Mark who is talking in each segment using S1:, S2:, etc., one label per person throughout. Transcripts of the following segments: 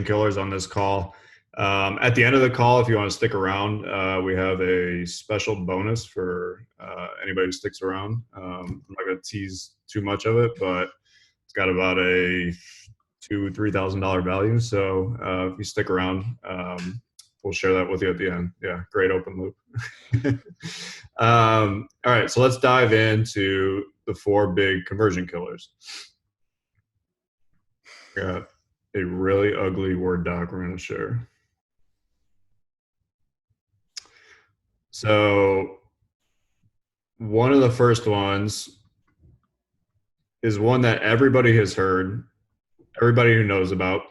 S1: killers on this call. At the end of the call, if you want to stick around, we have a special bonus for anybody who sticks around. I'm not going to tease too much of it, but it's got about a $2,000-3,000 value. So if you stick around, we'll share that with you at the end. Yeah, great open loop. All right, so let's dive into the 4 big conversion killers. Got a really ugly Word doc we're going to share. So one of the first ones is one that everybody has heard, everybody who knows about,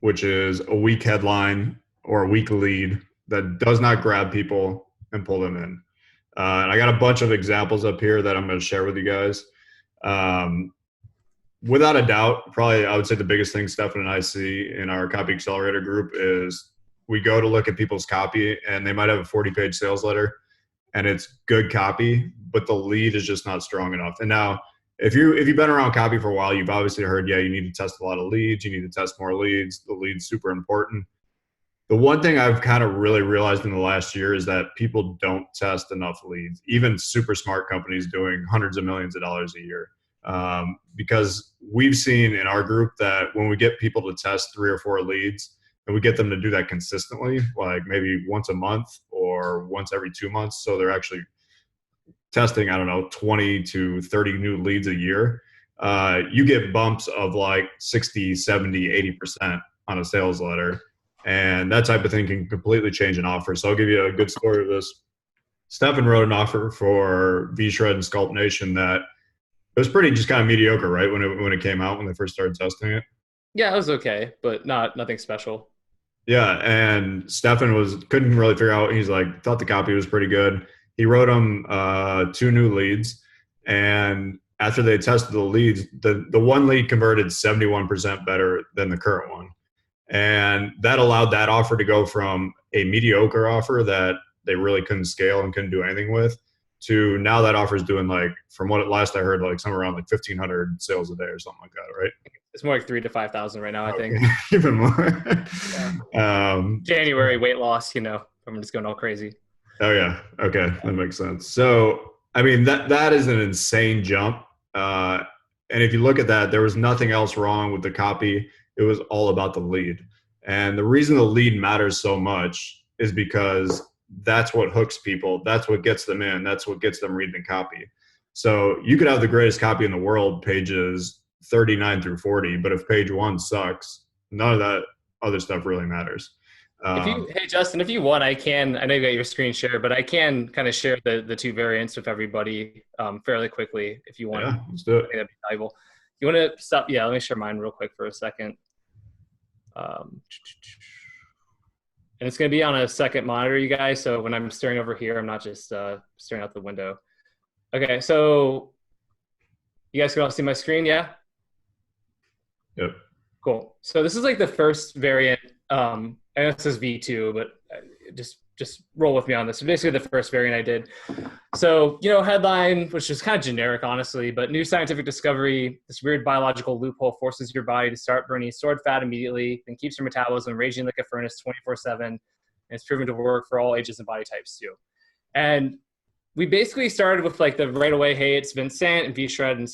S1: which is a weak headline or a weak lead that does not grab people and pull them in. And I got a bunch of examples up here that I'm going to share with you guys. Without a doubt, probably I would say the biggest thing Stefan and I see in our Copy Accelerator group is we go to look at people's copy and they might have a 40-page sales letter and it's good copy, but the lead is just not strong enough. And now if you've been around copy for a while, you've obviously heard, yeah, you need to test a lot of leads. You need to test more leads. The lead's super important. The one thing I've kind of really realized in the last year is that people don't test enough leads, even super smart companies doing hundreds of millions of dollars a year. Because we've seen in our group that when we get people to test 3 or 4 leads and we get them to do that consistently, like maybe once a month or once every 2 months, so they're actually testing, I don't know, 20 to 30 new leads a year, you get bumps of like 60, 70, 80% on a sales letter. And that type of thing can completely change an offer. So I'll give you a good story of this. Stefan wrote an offer for V-Shred and Sculpt Nation that it was pretty just kind of mediocre, right? When it came out, when they first started testing it.
S2: Yeah, it was okay, but nothing special.
S1: Yeah, and Stefan couldn't really figure out. He's like, thought the copy was pretty good. He wrote them 2 new leads, and after they tested the leads, the one lead converted 71% better than the current one, and that allowed that offer to go from a mediocre offer that they really couldn't scale and couldn't do anything with to now that offer is doing, like, from what last I heard, like somewhere around like 1,500 sales a day or something like that, right?
S2: It's more like 3,000 to 5,000 right now, I think.
S1: Even more.
S2: Yeah. January weight loss, I'm just going all crazy.
S1: Oh yeah. Okay. That makes sense. So, I mean, that is an insane jump. And if you look at that, there was nothing else wrong with the copy. It was all about the lead. And the reason the lead matters so much is because that's what hooks people. That's what gets them in. That's what gets them reading the copy. So you could have the greatest copy in the world, pages 39 through 40, but if page 1 sucks, none of that other stuff really matters.
S2: Hey Justin, if you want, I know you got your screen share, but I can kind of share the 2 variants with everybody fairly quickly if you want.
S1: Yeah, let's do it.
S2: That'd be valuable. You want to stop? Yeah, let me share mine real quick for a second. And it's going to be on a second monitor, you guys. So when I'm staring over here, I'm not just staring out the window. Okay, so you guys can all see my screen, yeah?
S1: Yep.
S2: Cool. So this is like the first variant. I know this is V2, but just roll with me on this. So basically the first variant I did. So, headline, which is kind of generic, honestly, but new scientific discovery, this weird biological loophole forces your body to start burning stored fat immediately and keeps your metabolism raging like a furnace 24/7. And it's proven to work for all ages and body types too. And we basically started with like the right away, hey, it's Vincent and V-Shred and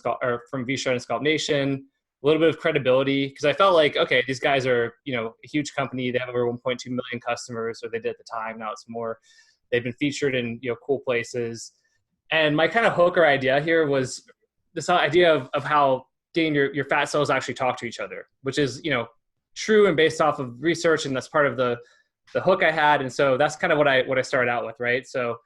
S2: from V-Shred and Sculpt Nation. A little bit of credibility because I felt like, okay, these guys are, a huge company. They have over 1.2 million customers, or they did at the time. Now it's more. They've been featured in, cool places. And my kind of hook or idea here was this idea of how getting your fat cells actually talk to each other, which is, true and based off of research. And that's part of the hook I had. And so that's kind of what I started out with, right? So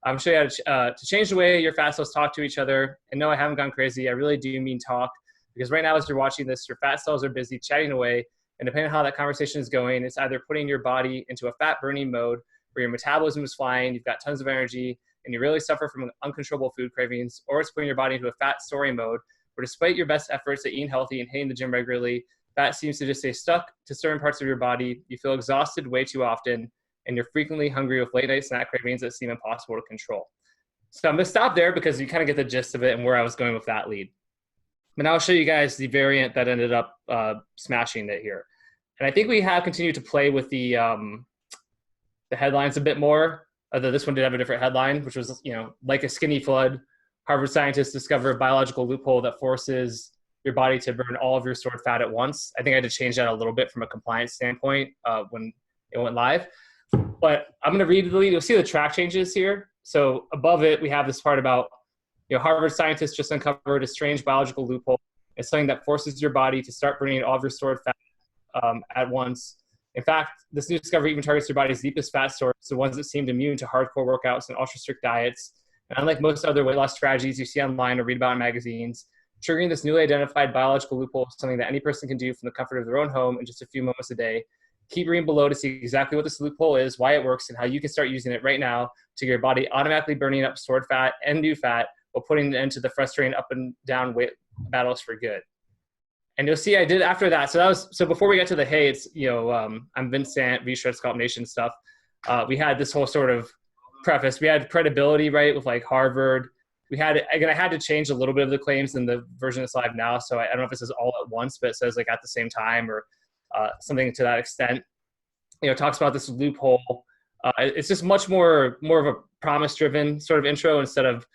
S2: I'm showing you how to change the way your fat cells talk to each other. And no, I haven't gone crazy. I really do mean talk. Because right now, as you're watching this, your fat cells are busy chatting away. And depending on how that conversation is going, it's either putting your body into a fat burning mode where your metabolism is flying, you've got tons of energy, and you really suffer from uncontrollable food cravings, or it's putting your body into a fat storing mode where despite your best efforts at eating healthy and hitting the gym regularly, fat seems to just stay stuck to certain parts of your body. You feel exhausted way too often, and you're frequently hungry with late night snack cravings that seem impossible to control. So I'm going to stop there because you kind of get the gist of it and where I was going with that lead. But now I'll show you guys the variant that ended up smashing it here. And I think we have continued to play with the headlines a bit more. Although this one did have a different headline, which was, like a skinny flood, Harvard scientists discover a biological loophole that forces your body to burn all of your stored fat at once. I think I had to change that a little bit from a compliance standpoint when it went live. But I'm going to read the lead. You'll see the track changes here. So above it, we have this part about, Harvard scientists just uncovered a strange biological loophole. It's something that forces your body to start burning all of your stored fat at once. In fact, this new discovery even targets your body's deepest fat stores, the ones that seemed immune to hardcore workouts and ultra-strict diets. And unlike most other weight loss strategies you see online or read about in magazines, triggering this newly identified biological loophole is something that any person can do from the comfort of their own home in just a few moments a day. Keep reading below to see exactly what this loophole is, why it works, and how you can start using it right now to get your body automatically burning up stored fat and new fat while putting an end to the frustrating up and down weight battles for good. And you'll see I did after that. So before we get to the, hey, it's, I'm Vincent, V-Shred Scalp Nation stuff. We had this whole sort of preface. We had credibility, right, with like Harvard. I had to change a little bit of the claims in the version that's live now. So I don't know if it says all at once, but it says like at the same time or something to that extent. It talks about this loophole. It's just much more of a promise-driven sort of intro instead of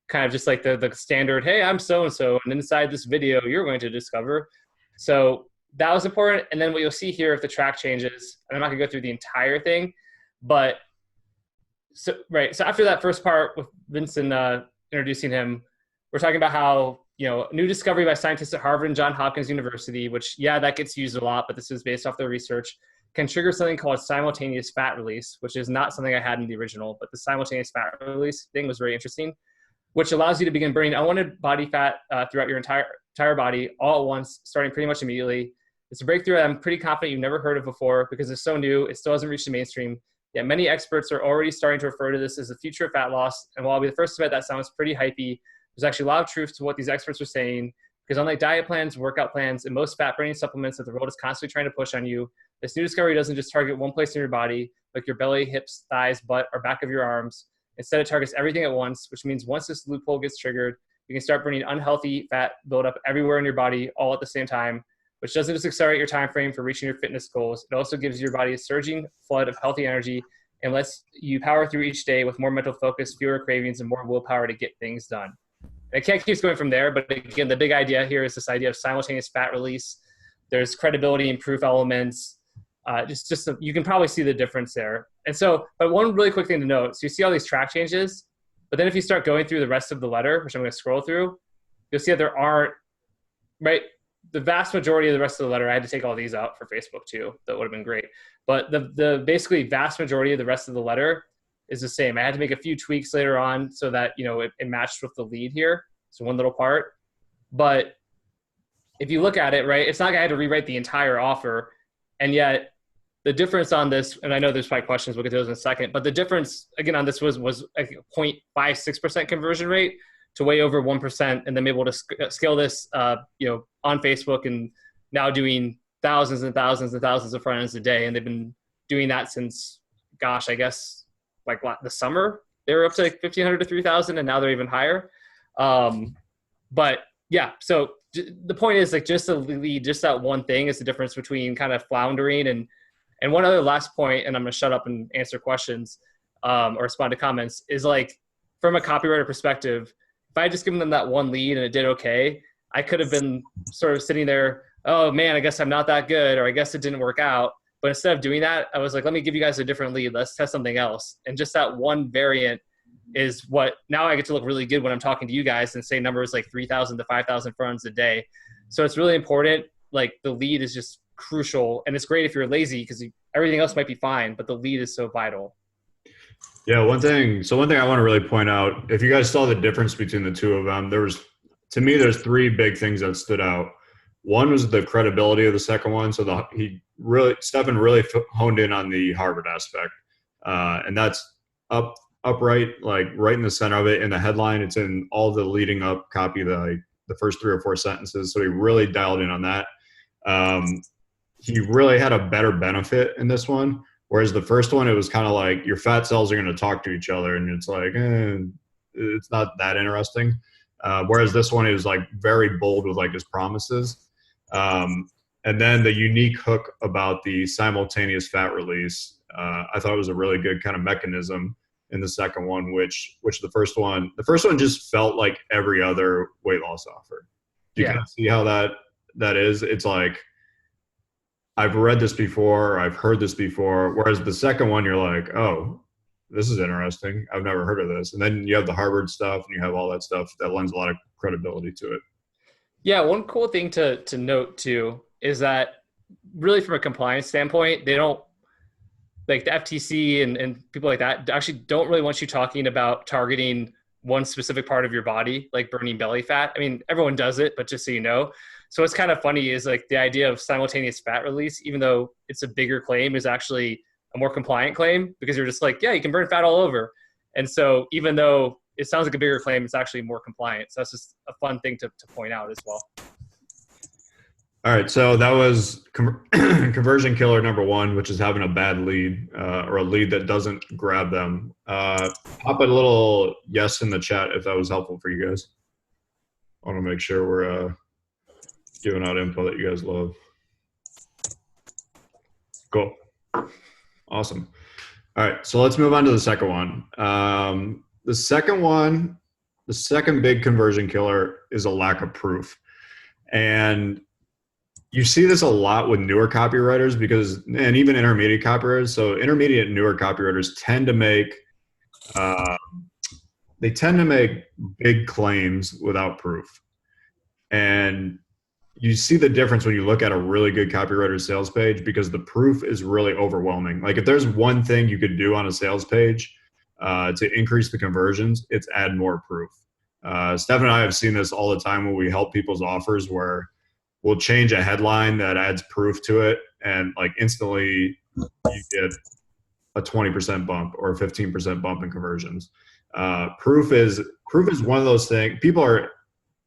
S2: kind of just like the standard, hey, I'm so-and-so, and inside this video, you're going to discover. So that was important. And then what you'll see here, if the track changes, and I'm not gonna go through the entire thing, but so after that first part with Vincent introducing him, we're talking about how, new discovery by scientists at Harvard and Johns Hopkins University, which, that gets used a lot, but this is based off their research, can trigger something called simultaneous fat release, which is not something I had in the original, but the simultaneous fat release thing was very interesting, which allows you to begin burning unwanted body fat throughout your entire body all at once, starting pretty much immediately. It's a breakthrough that I'm pretty confident you've never heard of before because it's so new, it still hasn't reached the mainstream. Yet many experts are already starting to refer to this as the future of fat loss. And while I'll be the first to admit that sounds pretty hypey, there's actually a lot of truth to what these experts are saying, because unlike diet plans, workout plans, and most fat-burning supplements that the world is constantly trying to push on you, this new discovery doesn't just target one place in your body, like your belly, hips, thighs, butt, or back of your arms. Instead, it targets everything at once, which means once this loophole gets triggered, you can start burning unhealthy fat buildup everywhere in your body all at the same time, which doesn't just accelerate your time frame for reaching your fitness goals. It also gives your body a surging flood of healthy energy and lets you power through each day with more mental focus, fewer cravings, and more willpower to get things done. And it keeps going from there, but again, the big idea here is this idea of simultaneous fat release. There's credibility and proof elements. You can probably see the difference there. And so, but one really quick thing to note, so you see all these track changes, but then if you start going through the rest of the letter, which I'm going to scroll through, you'll see that there aren't, right? The vast majority of the rest of the letter, I had to take all these out for Facebook too. That would have been great. But the basically vast majority of the rest of the letter is the same. I had to make a few tweaks later on so that, it matched with the lead here. So one little part. But if you look at it, right, it's not like I had to rewrite the entire offer. And yet the difference on this, and I know there's probably questions, we'll get to those in a second, but the difference, again, on this was a 0.56% conversion rate to way over 1%, and then able to scale this, on Facebook, and now doing thousands and thousands and thousands of front ends a day. And they've been doing that since, I guess, like the summer. They were up to like 1,500 to 3,000, and now they're even higher. But yeah, so the point is, like, just the lead, just that one thing is the difference between kind of floundering and one other last point, and I'm going to shut up and answer questions or respond to comments, is like, from a copywriter perspective, if I had just given them that one lead and it did okay, I could have been sort of sitting there, oh man, I guess I'm not that good, or I guess it didn't work out. But instead of doing that, I was like, let me give you guys a different lead. Let's test something else. And just that one variant is what, now I get to look really good when I'm talking to you guys and say numbers like 3,000 to 5,000 runs a day. So it's really important. Like, the lead is just crucial. And it's great if you're lazy because everything else might be fine, but the lead is so vital.
S1: Yeah, one thing I want to really point out, if you guys saw the difference between the two of them, there's three big things that stood out. One was the credibility of the second one. So Stefan really honed in on the Harvard aspect. And that's upright, like right in the center of it. In the headline, it's in all the leading up copy, the first 3 or 4 sentences. So he really dialed in on that. He really had a better benefit in this one. Whereas the first one, it was kind of like your fat cells are going to talk to each other, and it's like, it's not that interesting. Whereas this one is like very bold with like his promises. And then the unique hook about the simultaneous fat release, I thought it was a really good kind of mechanism in the second one, which the first one just felt like every other weight loss offer. Do you kind
S2: Yeah.
S1: of see how that is? It's like I've read this before, I've heard this before. Whereas the second one, you're like, oh, this is interesting. I've never heard of this. And then you have the Harvard stuff, and you have all that stuff that lends a lot of credibility to it.
S2: Yeah, one cool thing to note too is that really from a compliance standpoint, they don't like the FTC and people like that actually don't really want you talking about targeting one specific part of your body, like burning belly fat. I mean, everyone does it, but just so you know. So what's kind of funny is like the idea of simultaneous fat release, even though it's a bigger claim, is actually a more compliant claim because you're just like, yeah, you can burn fat all over. And so even though it sounds like a bigger claim, it's actually more compliant. So that's just a fun thing to point out as well.
S1: All right, so that was conversion killer number one, which is having a bad lead or a lead that doesn't grab them. Pop a little yes in the chat if that was helpful for you guys. I want to make sure we're giving out info that you guys love. Cool. Awesome. All right, so let's move on to the second one. The second big conversion killer is a lack of proof. And you see this a lot with newer copywriters and even intermediate copywriters. So intermediate and newer copywriters tend to make big claims without proof. And you see the difference when you look at a really good copywriter sales page because the proof is really overwhelming. Like if there's one thing you could do on a sales page to increase the conversions, it's add more proof. Steph and I have seen this all the time when we help people's offers where we'll change a headline that adds proof to it, and like instantly you get a 20% bump or a 15% bump in conversions. Proof is one of those things.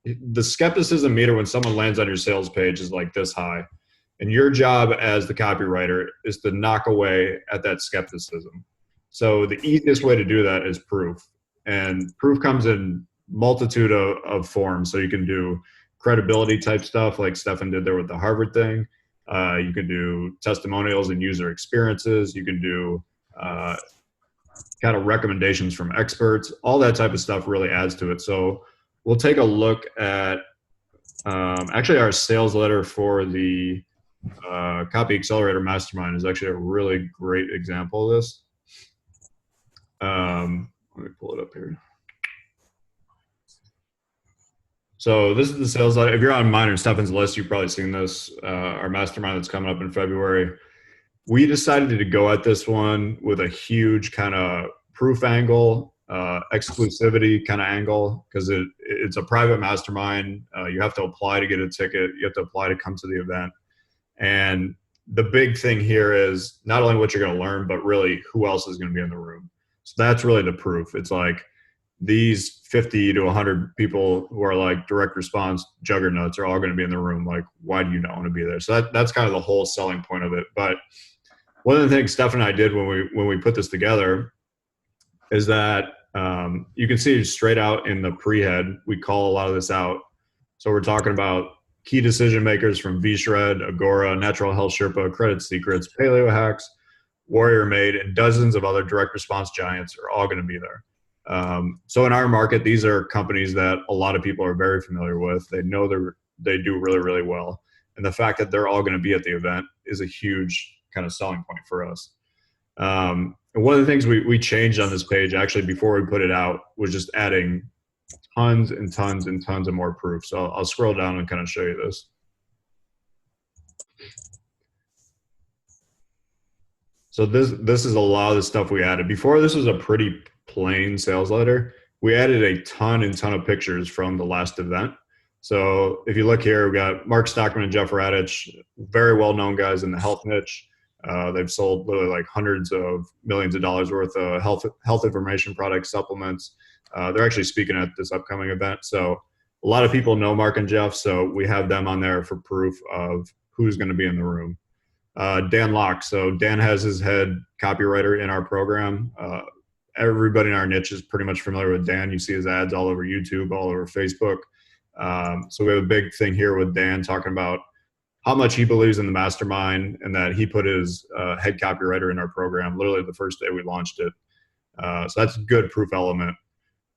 S1: The skepticism meter when someone lands on your sales page is like this high, and your job as the copywriter is to knock away at that skepticism. So the easiest way to do that is proof, and proof comes in multitude of forms. So you can do credibility type stuff like Stefan did there with the Harvard thing. You can do testimonials and user experiences. You can do kind of recommendations from experts. All that type of stuff really adds to it. So we'll take a look at actually our sales letter for the Copy Accelerator Mastermind is actually a really great example of this. Let me pull it up here. So this is the sales letter. If you're on mine or Stefan's list, you've probably seen this. Our mastermind that's coming up in February. We decided to go at this one with a huge kind of proof angle, exclusivity kind of angle, because it's a private mastermind. You have to apply to get a ticket. You have to apply to come to the event. And the big thing here is not only what you're going to learn, but really who else is going to be in the room. So that's really the proof. It's like these 50 to 100 people who are like direct response juggernauts are all going to be in the room. Like, why do you not want to be there? So that's kind of the whole selling point of it. But one of the things Steph and I did when we put this together is that you can see straight out in the pre-head, we call a lot of this out. So we're talking about key decision makers from V-Shred, Agora, Natural Health Sherpa, Credit Secrets, Paleo Hacks, Warrior Made, and dozens of other direct response giants are all going to be there. So in our market, these are companies that a lot of people are very familiar with. They know they do really, really well. And the fact that they're all going to be at the event is a huge kind of selling point for us. And one of the things we changed on this page actually before we put it out was just adding tons and tons and tons of more proof. So I'll scroll down and kind of show you this. So this is a lot of the stuff we added. Before, this was a pretty plain sales letter. We added a ton of pictures from the last event. So if you look here, we've got Mark Stockman and Jeff Radich, very well-known guys in the health niche. They've sold literally like hundreds of millions of dollars worth of health information products, supplements. They're actually speaking at this upcoming event. So a lot of people know Mark and Jeff, so we have them on there for proof of who's going to be in the room. Dan Locke. So Dan has his head copywriter in our program. Everybody in our niche is pretty much familiar with Dan. You see his ads all over YouTube, all over Facebook. So we have a big thing here with Dan talking about how much he believes in the mastermind and that he put his head copywriter in our program literally the first day we launched it. So that's a good proof element.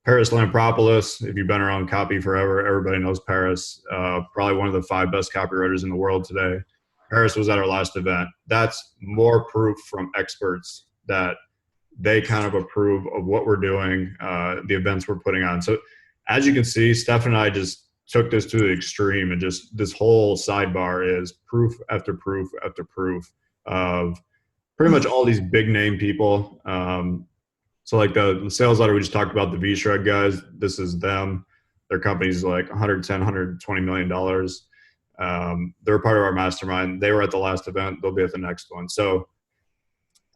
S1: Paris Lampropoulos, if you've been around copy forever, everybody knows Paris. Probably one of the 5 best copywriters in the world today. Paris was at our last event. That's more proof from experts that they kind of approve of what we're doing, the events we're putting on. So as you can see, Steph and I just took this to the extreme, and just this whole sidebar is proof after proof after proof of pretty much all these big name people. So like the sales letter we just talked about, the V-Shred guys, this is them. Their company's like 110, 120 million dollars. They're part of our mastermind. They were at the last event. They'll be at the next one. So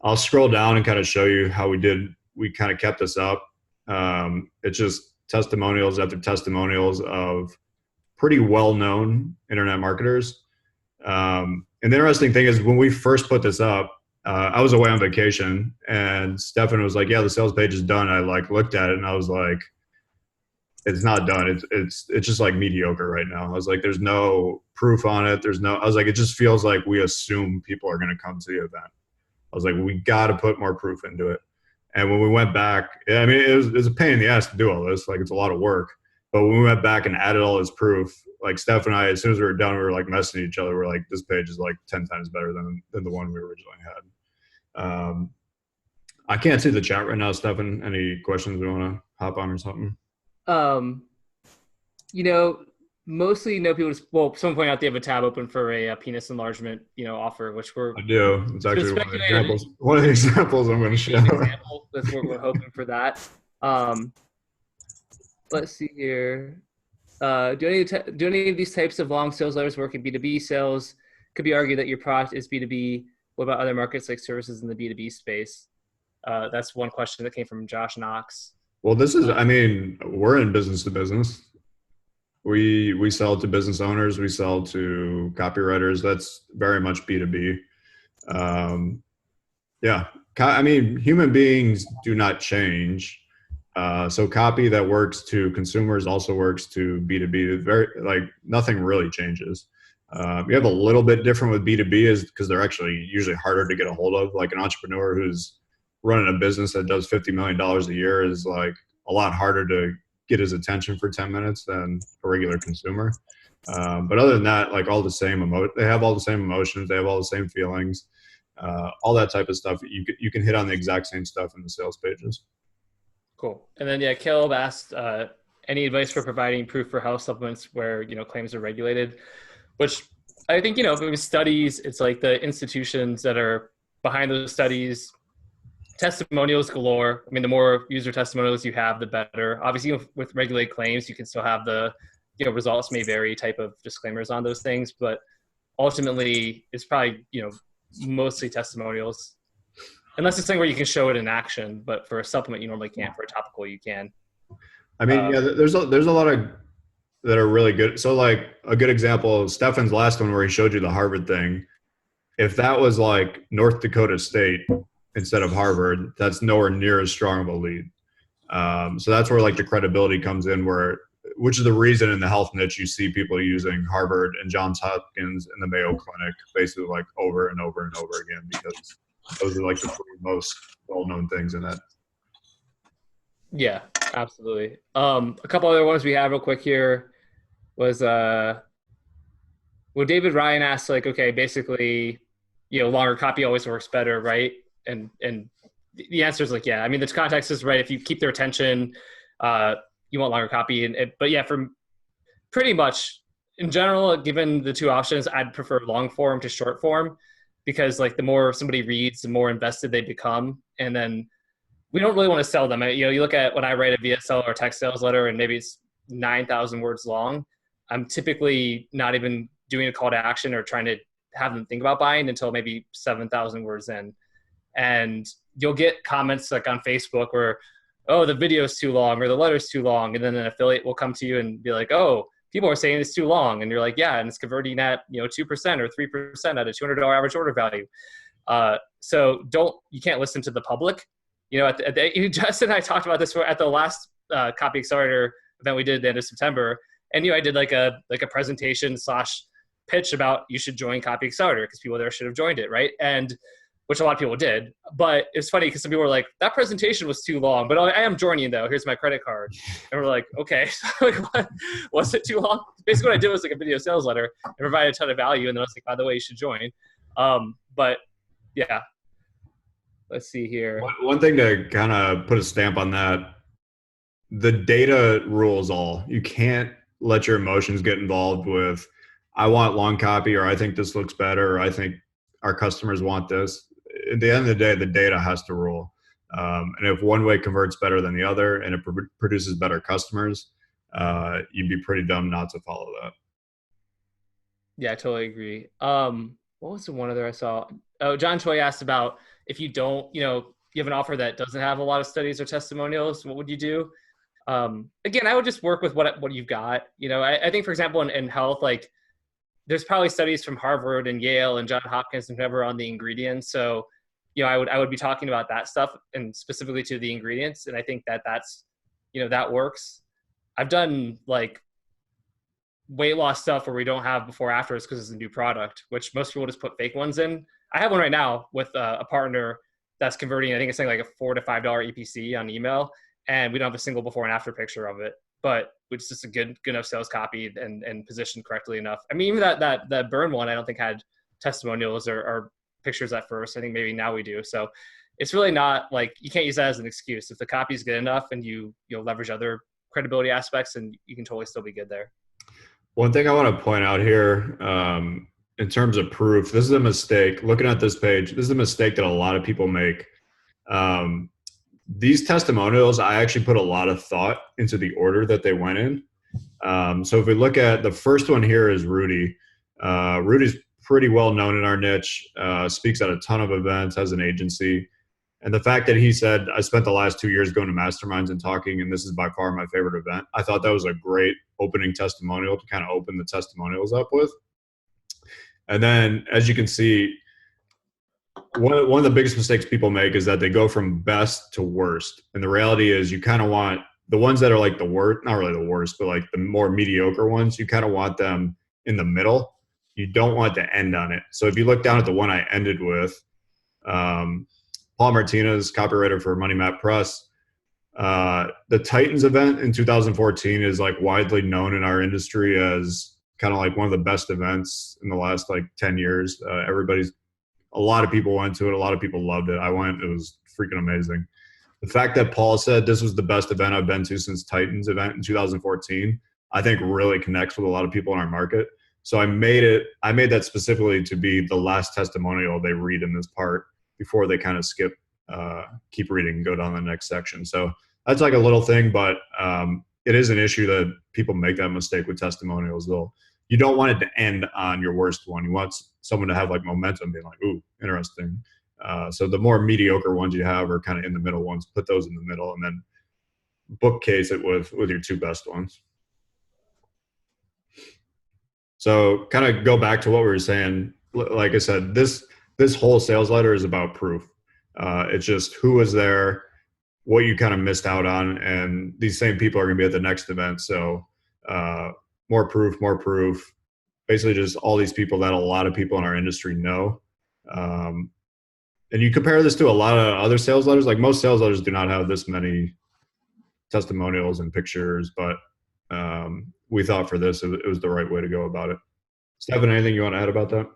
S1: I'll scroll down and kind of show you how we kind of kept this up. It's just testimonials after testimonials of pretty well-known internet marketers. And the interesting thing is when we first put this up, I was away on vacation, and Stefan was like, yeah, the sales page is done. I like looked at it and I was like, it's not done. It's just like mediocre right now. I was like, there's no proof on it. I was like, it just feels like we assume people are going to come to the event. I was like, we got to put more proof into it. And when we went back, I mean, it was a pain in the ass to do all this. Like, it's a lot of work. But when we went back and added all this proof, like Steph and I, as soon as we were done, we were like messaging each other. We're like, this page is like 10 times better than the one we originally had. I can't see the chat right now, Stefan. Any questions we want to hop on or something?
S2: Mostly people just, well, someone pointed out they have a tab open for a penis enlargement, offer, which
S1: I do. It's actually one of the examples I'm going to show.
S2: That's what we're hoping for that. Let's see here. Do any of these types of long sales letters work in B2B sales? Could be argued that your product is B2B. What about other markets like services in the B2B space? That's one question that came from Josh Knox.
S1: Well, we're in business to business. We sell to business owners. We sell to copywriters. That's very much B2B. Human beings do not change. So copy that works to consumers also works to B2B. Nothing really changes. You have a little bit different with B2B is because they're actually usually harder to get a hold of. Like an entrepreneur who's running a business that does $50 million a year is like a lot harder to get his attention for 10 minutes than a regular consumer. But other than that, like all the same they have all the same emotions. They have all the same feelings, all that type of stuff. You can hit on the exact same stuff in the sales pages.
S2: Cool. And then, Caleb asked, any advice for providing proof for health supplements where, claims are regulated? Which I think, with studies, it's like the institutions that are behind those studies, testimonials galore. I mean, the more user testimonials you have, the better. Obviously, with regulated claims, you can still have the, results may vary type of disclaimers on those things. But ultimately, it's probably, mostly testimonials. Unless it's something where you can show it in action. But for a supplement, you normally can't. For a topical, you can.
S1: I mean, there's a lot of that are really good. So like a good example is Stefan's last one where he showed you the Harvard thing. If that was like North Dakota State instead of Harvard, that's nowhere near as strong of a lead. So that's where like the credibility comes in, which is the reason in the health niche you see people using Harvard and Johns Hopkins and the Mayo Clinic basically like over and over and over again, because those are like the three most well-known things in that.
S2: Yeah, absolutely. A couple other ones we have real quick here was David Ryan asked, like, okay, basically, longer copy always works better, right? And the answer is like, yeah. I mean, the context is right. If you keep their attention, you want longer copy. But yeah, for pretty much in general, given the two options, I'd prefer long form to short form, because like the more somebody reads, the more invested they become, and then we don't really want to sell them. You look at when I write a VSL or text sales letter and maybe it's 9,000 words long, I'm typically not even doing a call to action or trying to have them think about buying until maybe 7,000 words in. And you'll get comments like on Facebook where, oh, the video is too long or the letter's too long. And then an affiliate will come to you and be like, oh, people are saying it's too long. And you're like, yeah, and it's converting at 2% or 3% at a $200 average order value. So you can't listen to the public. Justin and I talked about this at the last Copy Accelerator event we did at the end of September. And, I did like a presentation / pitch about you should join Copy Accelerator because people there should have joined it, right? And which a lot of people did. But it's funny because some people were like, that presentation was too long, but I am joining though. Here's my credit card. And we're like, okay, like, what? Was it too long? Basically what I did was like a video sales letter and provided a ton of value. And then I was like, by the way, you should join. But yeah, let's see here.
S1: One thing to kind of put a stamp on that, the data rules all. You can't let your emotions get involved with, I want long copy, or I think this looks better, or I think our customers want this. At the end of the day, the data has to rule. And if one way converts better than the other and it produces better customers, you'd be pretty dumb not to follow that.
S2: Yeah, I totally agree. What was the one other I saw? Oh, John Choi asked about if you don't, you have an offer that doesn't have a lot of studies or testimonials, what would you do? Again, I would just work with what you've got. I think, for example, in health, like there's probably studies from Harvard and Yale and Johns Hopkins and whoever on the ingredients. So, I would be talking about that stuff and specifically to the ingredients. And I think that's, that works. I've done like weight loss stuff where we don't have before afterwards because it's a new product, which most people just put fake ones in. I have one right now with a partner that's converting. I think it's saying like a $4 to $5 EPC on email, and we don't have a single before and after picture of it, but it's just a good enough sales copy and positioned correctly enough. I mean, even that burn one, I don't think had testimonials or pictures at first. I think maybe now we do. So it's really not like, you can't use that as an excuse. If the copy is good enough and you leverage other credibility aspects, and you can totally still be good there.
S1: One thing I want to point out here, in terms of proof, this is a mistake. Looking at this page, this is a mistake that a lot of people make. These testimonials, I actually put a lot of thought into the order that they went in. So if we look at the first one here is Rudy. Rudy's pretty well known in our niche, speaks at a ton of events, has an agency. And the fact that he said, I spent the last 2 years going to masterminds and talking, and this is by far my favorite event. I thought that was a great opening testimonial to kind of open the testimonials up with. And then, as you can see, one of the biggest mistakes people make is that they go from best to worst. And the reality is you kind of want the ones that are like the worst, not really the worst, but like the more mediocre ones, you kind of want them in the middle. You don't want to end on it. So if you look down at the one I ended with, Paul Martinez, copywriter for Money Map Press, the Titans event in 2014 is like widely known in our industry as kind of like one of the best events in the last like 10 years. A lot of people went to it. A lot of people loved it. I went, it was freaking amazing. The fact that Paul said this was the best event I've been to since Titans event in 2014, I think really connects with a lot of people in our market. So I made that specifically to be the last testimonial they read in this part before they kind of keep reading and go down the next section. So that's like a little thing, but it is an issue that people make that mistake with testimonials. You don't want it to end on your worst one. You want someone to have like momentum, being like, ooh, interesting. So the more mediocre ones you have are kind of in the middle ones, put those in the middle, and then bookcase it with your two best ones. So kind of go back to what we were saying. Like I said, this whole sales letter is about proof. It's just who was there, what you kind of missed out on, and these same people are going to be at the next event. So more proof, basically just all these people that a lot of people in our industry know. And you compare this to a lot of other sales letters, like most sales letters do not have this many testimonials and pictures, but we thought for this, it was the right way to go about it. Stefan, anything you want to add about that?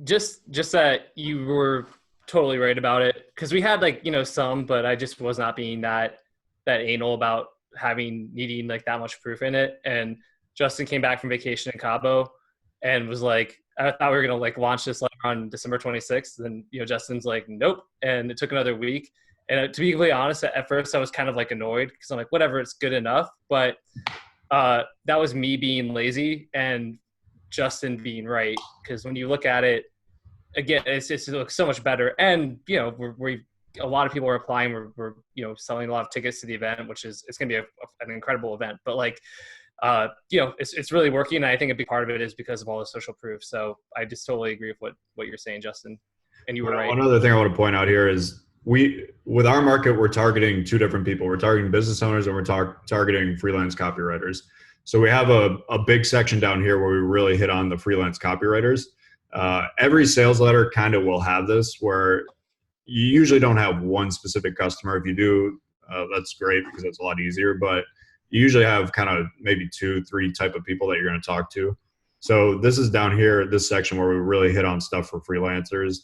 S2: Just that you were totally right about it, because we had like, some, but I just was not being that anal about needing like that much proof in it. And Justin came back from vacation in Cabo and was like, I thought we were going to like launch this letter on December 26th. And, Justin's like, nope. And it took another week. And to be completely honest, at first I was kind of like annoyed because I'm like, whatever, it's good enough. But that was me being lazy and Justin being right. Because when you look at it, again, it looks so much better. And, a lot of people are applying. We're selling a lot of tickets to the event, it's going to be an incredible event. But like, it's really working. And I think a big part of it is because of all the social proof. So I just totally agree with what you're saying, Justin. And you were right.
S1: One other thing I want to point out here is with our market, we're targeting two different people. We're targeting business owners and we're targeting freelance copywriters. So we have a big section down here where we really hit on the freelance copywriters. Every sales letter kind of will have this, where you usually don't have one specific customer. If you do, that's great because it's a lot easier. But you usually have kind of maybe 2, 3 type of people that you're going to talk to. So this is down here, this section where we really hit on stuff for freelancers.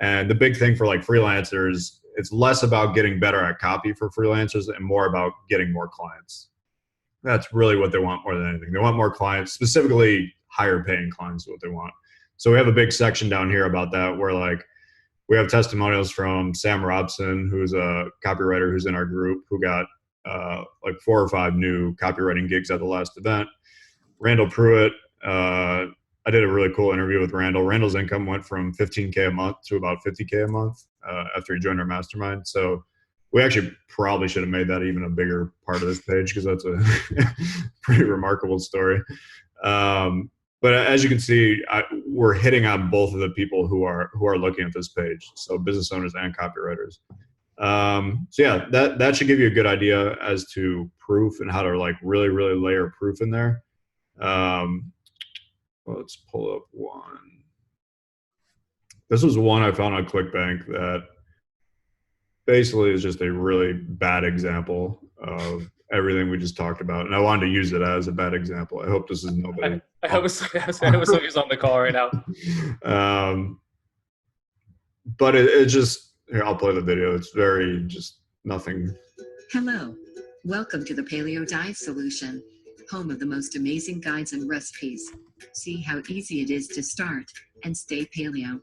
S1: And the big thing for like freelancers, it's less about getting better at copy for freelancers and more about getting more clients. That's really what they want more than anything. They want more clients, specifically higher paying clients is what they want. So we have a big section down here about that where like we have testimonials from Sam Robson, who's a copywriter who's in our group, who got like 4 or 5 new copywriting gigs at the last event. Randall Pruitt, I did a really cool interview with Randall. Randall's income went from 15K a month to about 50K a month after he joined our mastermind. So we actually probably should have made that even a bigger part of this page because that's a pretty remarkable story. But as you can see, we're hitting on both of the people who are looking at this page. So business owners and copywriters. So yeah, that should give you a good idea as to proof and how to like really layer proof in there. Let's pull up one. This was one I found on ClickBank that basically is just a really bad example of everything we just talked about. And I wanted to use it as a bad example. I hope this is nobody.
S2: I hope somebody's on the call right now.
S1: But it just, here, I'll play the video. It's very just nothing.
S3: Hello. Welcome to the Paleo Diet Solution, home of the most amazing guides and recipes. See how easy it is to start and stay paleo.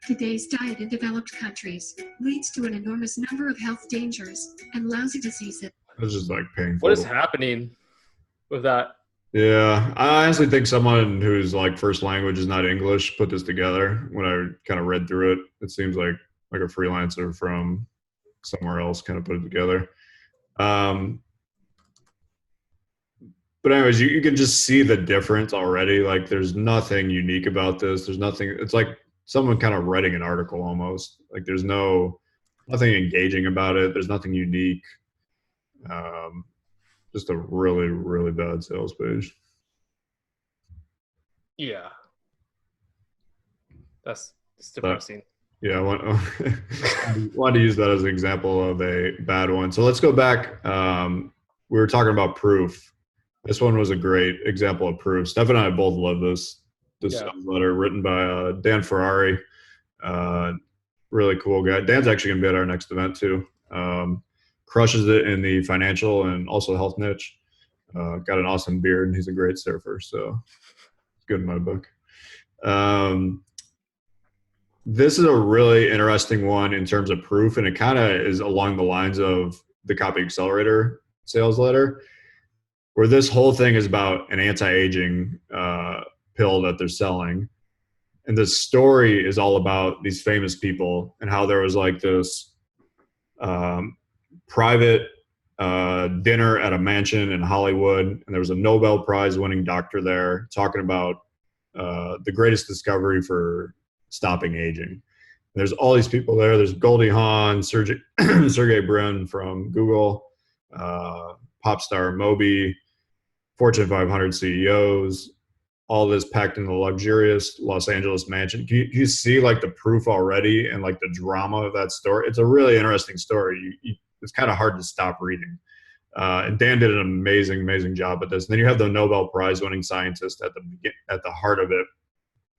S3: Today's diet in developed countries leads to an enormous number of health dangers and lousy diseases.
S1: It's just like painful.
S2: What is happening with that?
S1: Yeah, I honestly think someone whose like first language is not English put this together. When I kind of read through it, it seems like a freelancer from somewhere else kind of put it together. But anyways, you can just see the difference already. Like there's nothing unique about this. There's nothing, it's like someone kind of writing an article almost. Like there's nothing engaging about it. There's nothing unique. Just a really bad sales page.
S2: Yeah. It's depressing.
S1: Yeah, I wanted to use that as an example of a bad one. So let's go back. We were talking about proof. This one was a great example of proof. Steph and I both love this letter written by Dan Ferrari. Really cool guy. Dan's actually going to be at our next event too. Crushes it in the financial and also health niche. Got an awesome beard and he's a great surfer. So it's good in my book. This is a really interesting one in terms of proof, and it kind of is along the lines of the Copy Accelerator sales letter, where this whole thing is about an anti-aging pill that they're selling. And the story is all about these famous people and how there was like this private dinner at a mansion in Hollywood. And there was a Nobel Prize winning doctor there talking about the greatest discovery for stopping aging. And there's all these people there. There's Goldie Hawn, Sergey Brin from Google, pop star Moby, Fortune 500 CEOs, all this packed in the luxurious Los Angeles mansion. You see like the proof already and like the drama of that story. It's a really interesting story. It's kind of hard to stop reading. And Dan did an amazing job at this. And then you have the Nobel Prize winning scientist at the heart of it,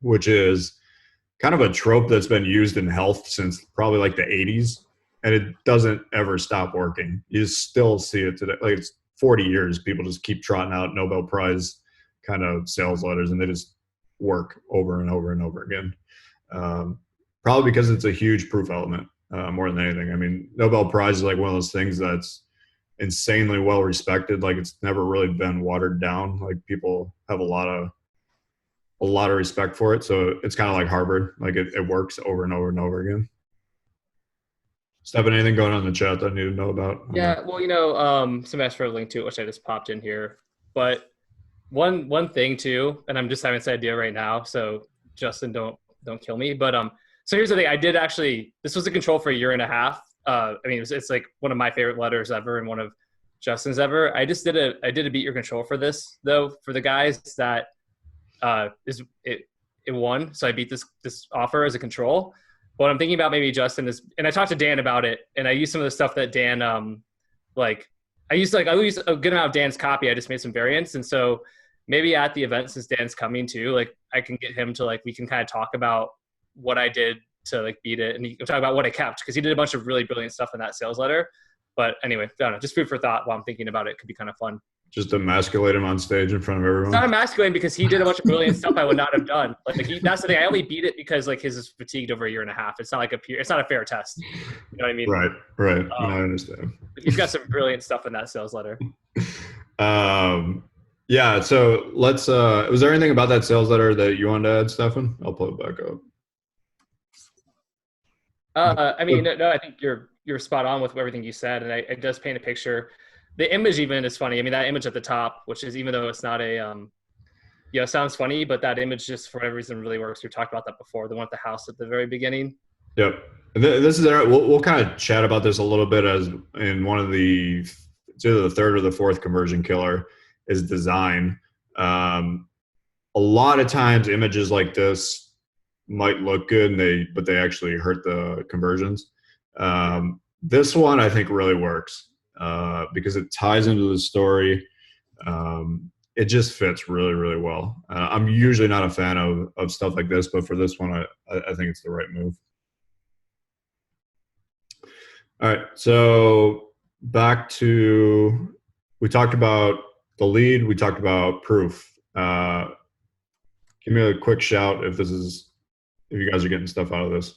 S1: which is kind of a trope that's been used in health since probably like the 80s. And it doesn't ever stop working. You still see it today. Like it's 40 years, people just keep trotting out Nobel Prize kind of sales letters and they just work over and over and over again. Probably because it's a huge proof element more than anything. I mean, Nobel Prize is like one of those things that's insanely well respected. Like it's never really been watered down. Like people have a lot of respect for it. So it's kind of like Harvard. Like it works over and over and over again. Stephen, anything going on in the chat that I need to know about?
S2: Yeah, well, somebody asked for a link to it, which I just popped in here. But one thing too, and I'm just having this idea right now, so Justin, don't kill me. But so here's the thing. I did actually, this was a control for a year and a half. I mean, it's like one of my favorite letters ever, and one of Justin's ever. I did a beat your control for this though, for the guys that it won. So I beat this offer as a control. But what I'm thinking about maybe Justin is, and I talked to Dan about it, and I used some of the stuff that Dan I used a good amount of Dan's copy. I just made some variants, and so maybe at the event, since Dan's coming too, like I can get him to we can kind of talk about what I did to beat it, and he can talk about what I kept, because he did a bunch of really brilliant stuff in that sales letter. But anyway, I don't know, just food for thought while I'm thinking about it. Could be kind of fun.
S1: Just emasculate him on stage in front of everyone.
S2: It's not emasculating, because he did a bunch of brilliant stuff I would not have done. That's the thing. I only beat it because his is fatigued over a year and a half. It's not it's not a fair test. You know what I mean?
S1: Right. No, I understand.
S2: He's got some brilliant stuff in that sales letter.
S1: Yeah. So let's. Was there anything about that sales letter that you wanted to add, Stefan? I'll pull it back up.
S2: I mean, no, I think you're spot on with everything you said, and it does paint a picture. The image even is funny. I mean, that image at the top, which is, even though it's not it sounds funny, but that image just for whatever reason really works. We talked about that before. The one at the house at the very beginning.
S1: Yep. This is we'll kind of chat about this a little bit as in one of it's either the third or the fourth conversion killer is design. A lot of times images like this might look good, but they actually hurt the conversions. This one I think really works because it ties into the story. It just fits really, really well. I'm usually not a fan of stuff like this, but for this one, I think it's the right move. All right, so back to, we talked about the lead, we talked about proof. Give me a quick shout if you guys are getting stuff out of this.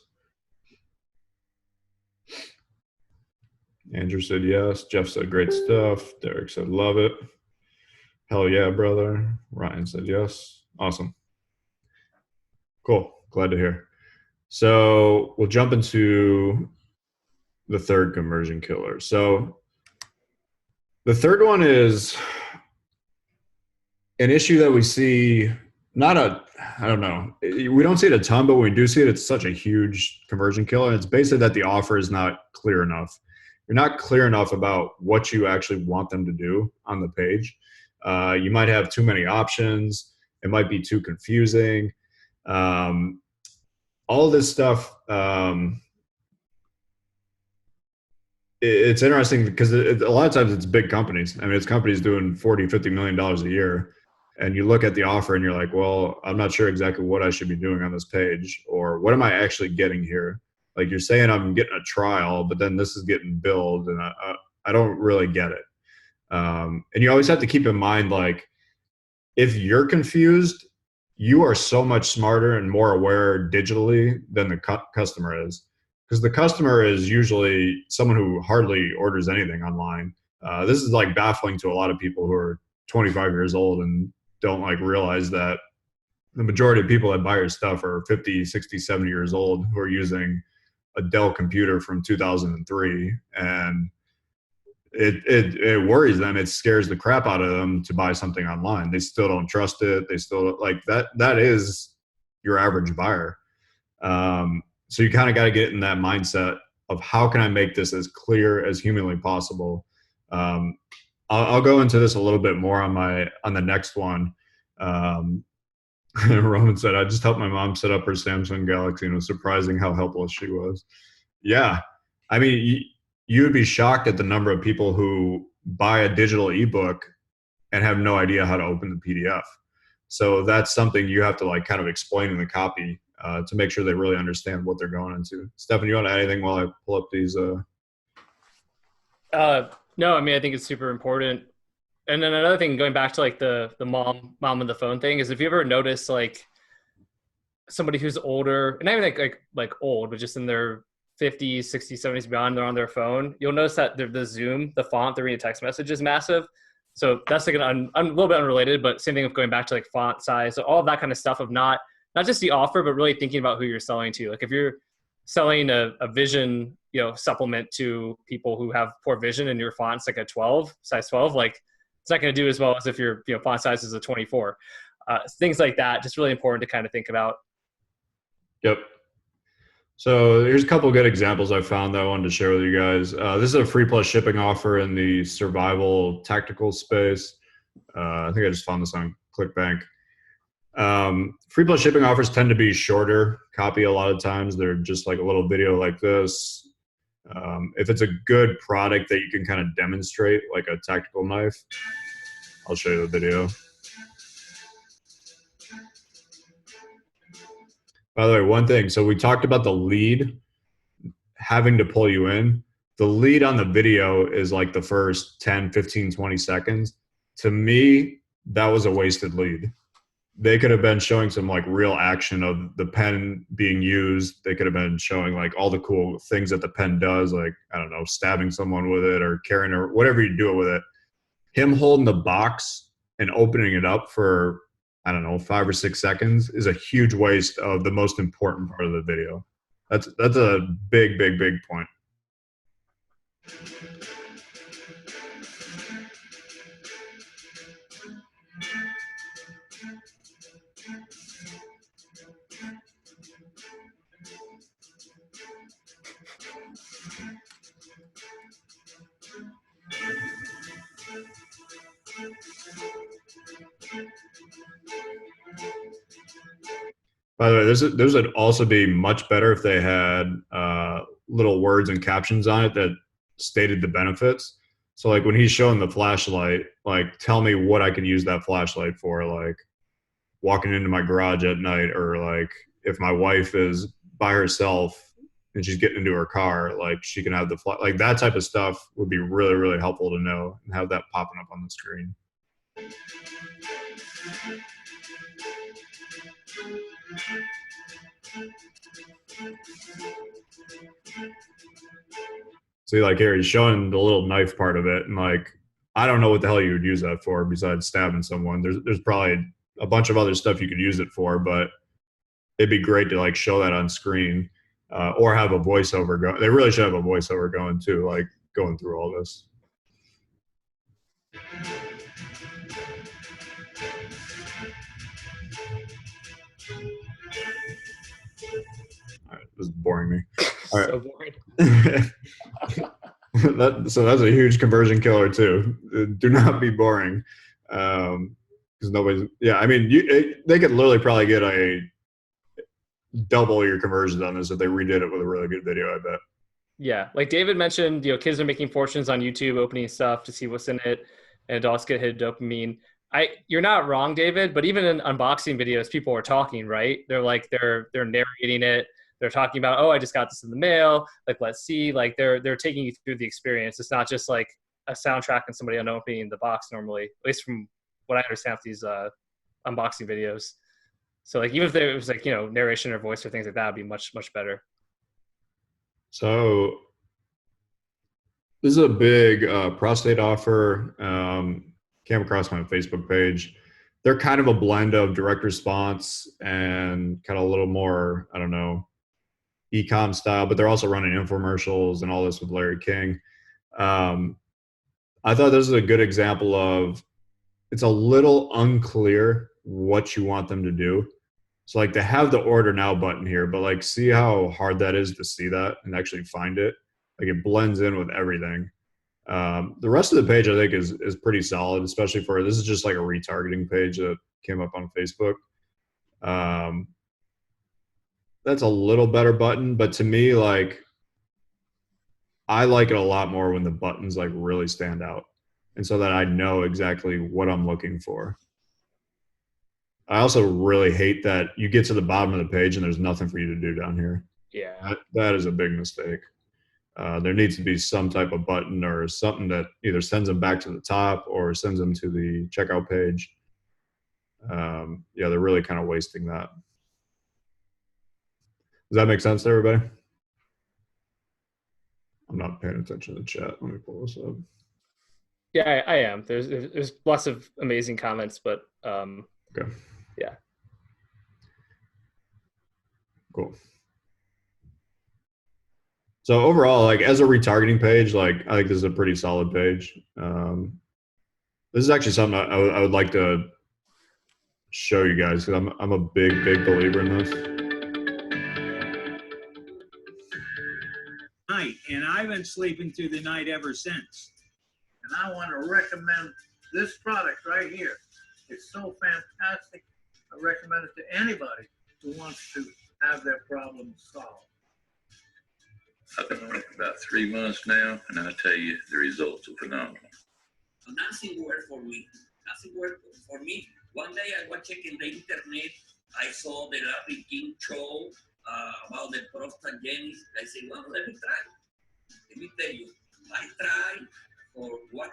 S1: Andrew said yes. Jeff said great stuff. Derek said love it. Hell yeah, brother. Ryan said yes. Awesome. Cool. Glad to hear. So we'll jump into the third conversion killer. So the third one is an issue that we see, I don't know. We don't see it a ton, but when we do see it, it's such a huge conversion killer. And it's basically that the offer is not clear enough. You're not clear enough about what you actually want them to do on the page. You might have too many options. It might be too confusing. All this stuff, it's interesting because a lot of times it's big companies. I mean, it's companies doing $40, $50 million a year. And you look at the offer and you're like, well, I'm not sure exactly what I should be doing on this page, or what am I actually getting here? Like, you're saying I'm getting a trial, but then this is getting billed, and I don't really get it. And you always have to keep in mind, like, if you're confused, you are so much smarter and more aware digitally than the customer is, because the customer is usually someone who hardly orders anything online. This is like baffling to a lot of people who are 25 years old and don't realize that the majority of people that buy your stuff are 50, 60, 70 years old who are using a Dell computer from 2003, and it worries them. It scares the crap out of them to buy something online. They still don't trust it. They still that is your average buyer. So you kind of got to get in that mindset of, how can I make this as clear as humanly possible? I'll go into this a little bit more on the next one. Roman said, I just helped my mom set up her Samsung Galaxy, and it was surprising how helpless she was. Yeah. I mean, you would be shocked at the number of people who buy a digital ebook and have no idea how to open the PDF. So that's something you have to kind of explain in the copy to make sure they really understand what they're going into. Stefan, you want to add anything while I pull up these?
S2: No, I mean, I think it's super important. And then another thing, going back to the mom on the phone thing, is if you ever notice somebody who's older, and not even like old, but just in their 50s, 60s, 70s beyond, they're on their phone, you'll notice that the Zoom, the font, they're reading a text message is massive. So that's a little bit unrelated, but same thing with going back to font size, so all of that kind of stuff of not just the offer, but really thinking about who you're selling to. Like, if you're selling a vision, supplement to people who have poor vision, and your font's like a 12, size 12, it's not going to do as well as if your font size is a 24. Things like that, just really important to kind of think about.
S1: Yep. So here's a couple of good examples I found that I wanted to share with you guys. This is a free plus shipping offer in the survival tactical space. I think I just found this on ClickBank. Free plus shipping offers tend to be shorter copy a lot of times. They're just like a little video like this. If it's a good product that you can kind of demonstrate, like a tactical knife, I'll show you the video. By the way, one thing. So we talked about the lead having to pull you in. The lead on the video is like the first 10, 15, 20 seconds. To me, that was a wasted lead. They could have been showing some like real action of the pen being used. They could have been showing like all the cool things that the pen does, like, I don't know, stabbing someone with it or carrying or whatever you do with it. Him holding the box and opening it up for, I don't know, 5 or 6 seconds is a huge waste of the most important part of the video. That's a big, big, big point. By the way, this would also be much better if they had little words and captions on it that stated the benefits. So like when he's showing the flashlight, like tell me what I can use that flashlight for, like walking into my garage at night, or like if my wife is by herself and she's getting into her car, like she can have the like that type of stuff would be really, really helpful to know and have that popping up on the screen. See, like here, he's showing the little knife part of it, and like, I don't know what the hell you would use that for besides stabbing someone. There's probably a bunch of other stuff you could use it for, but it'd be great to like show that on screen, or have a voiceover go. They really should have a voiceover going too, like going through all this. All right, this is boring me. All right.
S2: So boring.
S1: So that's a huge conversion killer too. Do not be boring, because nobody's. Yeah, I mean, they could literally probably get a double your conversions on this if they redid it with a really good video, I bet.
S2: Yeah, like David mentioned, kids are making fortunes on YouTube opening stuff to see what's in it, and adults get hit dopamine. You're not wrong, David, but even in unboxing videos, people are talking, right? They're narrating it. They're talking about, oh, I just got this in the mail. Like, let's see. Like, they're taking you through the experience. It's not just like a soundtrack and somebody opening the box normally, at least from what I understand with these unboxing videos. So, like, even if there was like, narration or voice or things like that, would be much, much better.
S1: So this is a big prostate offer. Came across my Facebook page. They're kind of a blend of direct response and kind of a little more, I don't know, e-com style, but they're also running infomercials and all this with Larry King. I thought this is a good example of, it's a little unclear what you want them to do. So like they have the order now button here, but like see how hard that is to see that and actually find it. Like it blends in with everything. The rest of the page I think is pretty solid, especially for, this is just like a retargeting page that came up on Facebook. That's a little better button, but to me, like, I like it a lot more when the buttons like really stand out, and so that I know exactly what I'm looking for. I also really hate that you get to the bottom of the page and there's nothing for you to do down here.
S2: Yeah,
S1: that is a big mistake. There needs to be some type of button or something that either sends them back to the top or sends them to the checkout page. Yeah, they're really kind of wasting that. Does that make sense to everybody? I'm not paying attention to the chat. Let me pull this up.
S2: Yeah, I am. There's lots of amazing comments, but
S1: okay.
S2: Yeah.
S1: Cool. So overall, like as a retargeting page, like I think this is a pretty solid page. This is actually something I would like to show you guys, because I'm a big believer in this.
S4: night, and I've been sleeping through the night ever since.
S5: And I want to recommend this product right here. It's so fantastic. I recommend it to anybody who wants to have their problems solved.
S6: I've been on it for about 3 months now, and I tell you, the results are phenomenal.
S7: Nothing worked for me. Nothing worked for me. One day I was checking the internet. I saw the Larry King show about the prostagenics. I said, well, let me try. Let me tell you, I tried for 1.5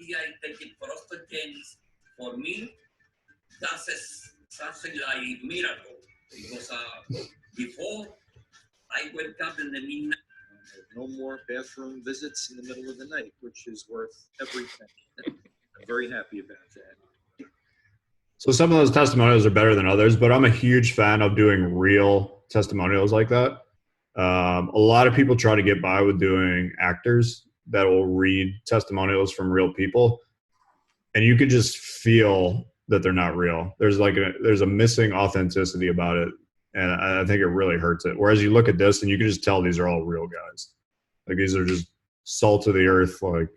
S7: years taking prostagenics. For me, that's something like miracle. Because before, I wake up in the midnight.
S8: No more bathroom visits in the middle of the night, which is worth everything. I'm very happy about that.
S1: So some of those testimonials are better than others, but I'm a huge fan of doing real testimonials like that. A lot of people try to get by with doing actors that will read testimonials from real people, and you could just feel that they're not real. There's a missing authenticity about it, and I think it really hurts it. Whereas you look at this and you can just tell these are all real guys. Like these are just salt of the earth, like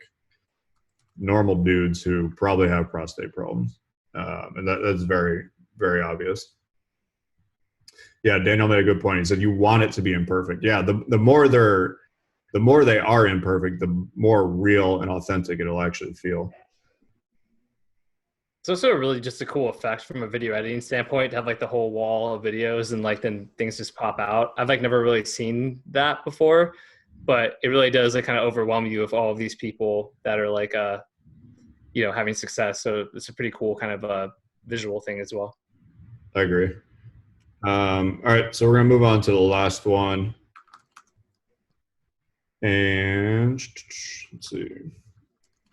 S1: normal dudes who probably have prostate problems. And that's very, very obvious. Yeah, Daniel made a good point. He said you want it to be imperfect. Yeah, the more they are imperfect, the more real and authentic it'll actually feel.
S2: It's also really just a cool effect from a video editing standpoint to have like the whole wall of videos and like then things just pop out. I've like never really seen that before, but it really does like kind of overwhelm you with all of these people that are like having success. So it's a pretty cool kind of visual thing as well.
S1: I agree. All right, so we're gonna move on to the last one, and let's see.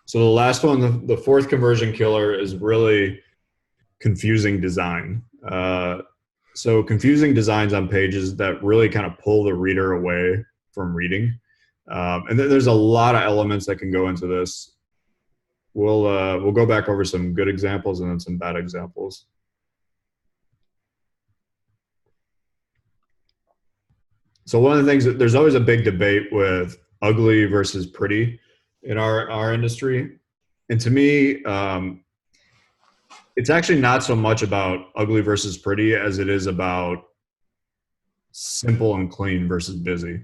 S1: So the last one, the fourth conversion killer, is really confusing design. So confusing designs on pages that really kind of pull the reader away from reading. And there's a lot of elements that can go into this. We'll go back over some good examples and then some bad examples. So one of the things, there's always a big debate with ugly versus pretty in our industry. And to me, it's actually not so much about ugly versus pretty as it is about simple and clean versus busy.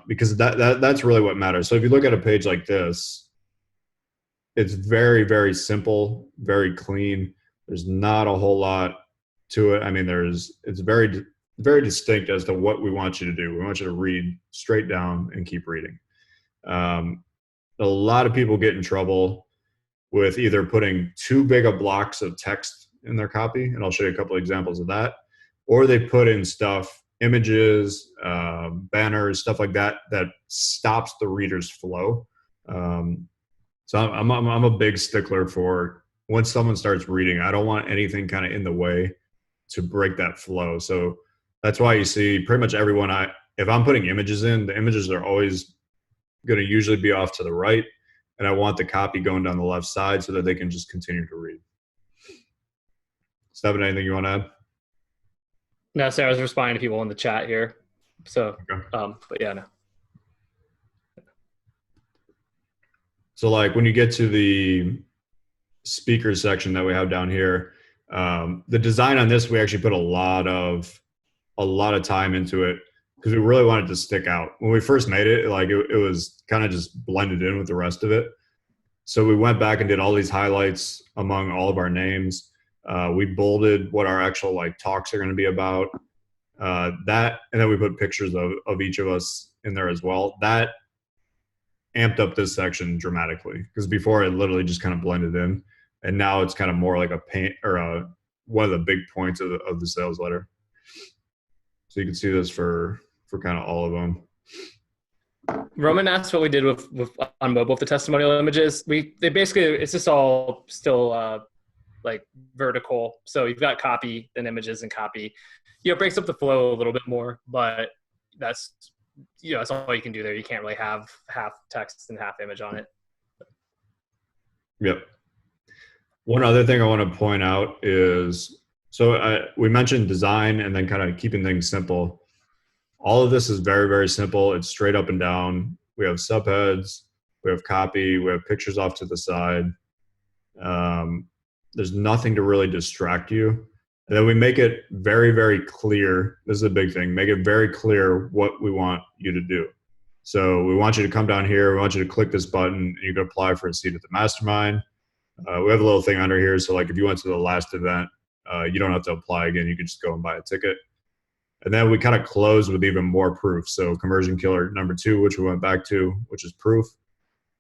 S1: Because that's really what matters. So if you look at a page like this, it's very, very simple, very clean. There's not a whole lot to it. I mean, it's very, very distinct as to what we want you to do. We want you to read straight down and keep reading. A lot of people get in trouble with either putting too big of blocks of text in their copy, and I'll show you a couple of examples of that, or they put in stuff, images, banners, stuff like that, that stops the reader's flow. So I'm a big stickler for once someone starts reading, I don't want anything kind of in the way to break that flow. So that's why you see pretty much everyone, if I'm putting images in, the images are always going to usually be off to the right, and I want the copy going down the left side so that they can just continue to read. Stefan, anything you want to add?
S2: No, Sarah was responding to people in the chat here. So,
S1: okay.
S2: But yeah, no.
S1: So like when you get to the speakers section that we have down here, the design on this, we actually put a lot of time into it because we really wanted to stick out. When we first made it, like it was kind of just blended in with the rest of it. So we went back and did all these highlights among all of our names. We bolded what our actual like talks are going to be about. That, and then we put pictures of each of us in there as well. That amped up this section dramatically because before it literally just kind of blended in, and now it's kind of more like a paint or one of the big points of the sales letter. So you can see this for kind of all of them.
S2: Roman asked what we did with on mobile with the testimonial images. They basically, it's just all still like vertical. So you've got copy, then images and copy. It breaks up the flow a little bit more, but that's all you can do there. You can't really have half text and half image on it.
S1: Yep. One other thing I want to point out is, so we mentioned design and then kind of keeping things simple. All of this is very, very simple. It's straight up and down. We have subheads, we have copy, we have pictures off to the side. There's nothing to really distract you. And then we make it very, very clear. This is a big thing. Make it very clear what we want you to do. So we want you to come down here. We want you to click this button. And you can apply for a seat at the mastermind. We have a little thing under here. So like if you went to the last event, you don't have to apply again. You can just go and buy a ticket. And then we kind of close with even more proof. So conversion killer number 2, which we went back to, which is proof.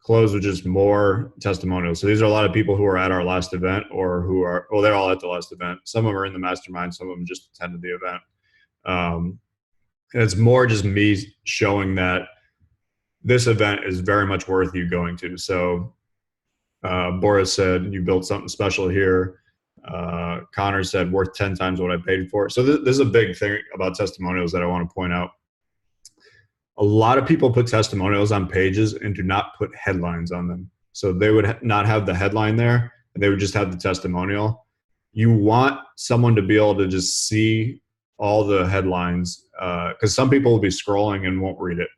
S1: Close with just more testimonials. So these are a lot of people who are at our last event or who are, well, they're all at the last event. Some of them are in the mastermind. Some of them just attended the event. And it's more just me showing that this event is very much worth you going to. So Boris said, you built something special here. Connor said, worth 10 times what I paid for it. So this is a big thing about testimonials that I want to point out. A lot of people put testimonials on pages and do not put headlines on them. So they would not have the headline there, and they would just have the testimonial. You want someone to be able to just see all the headlines, because some people will be scrolling and won't read it.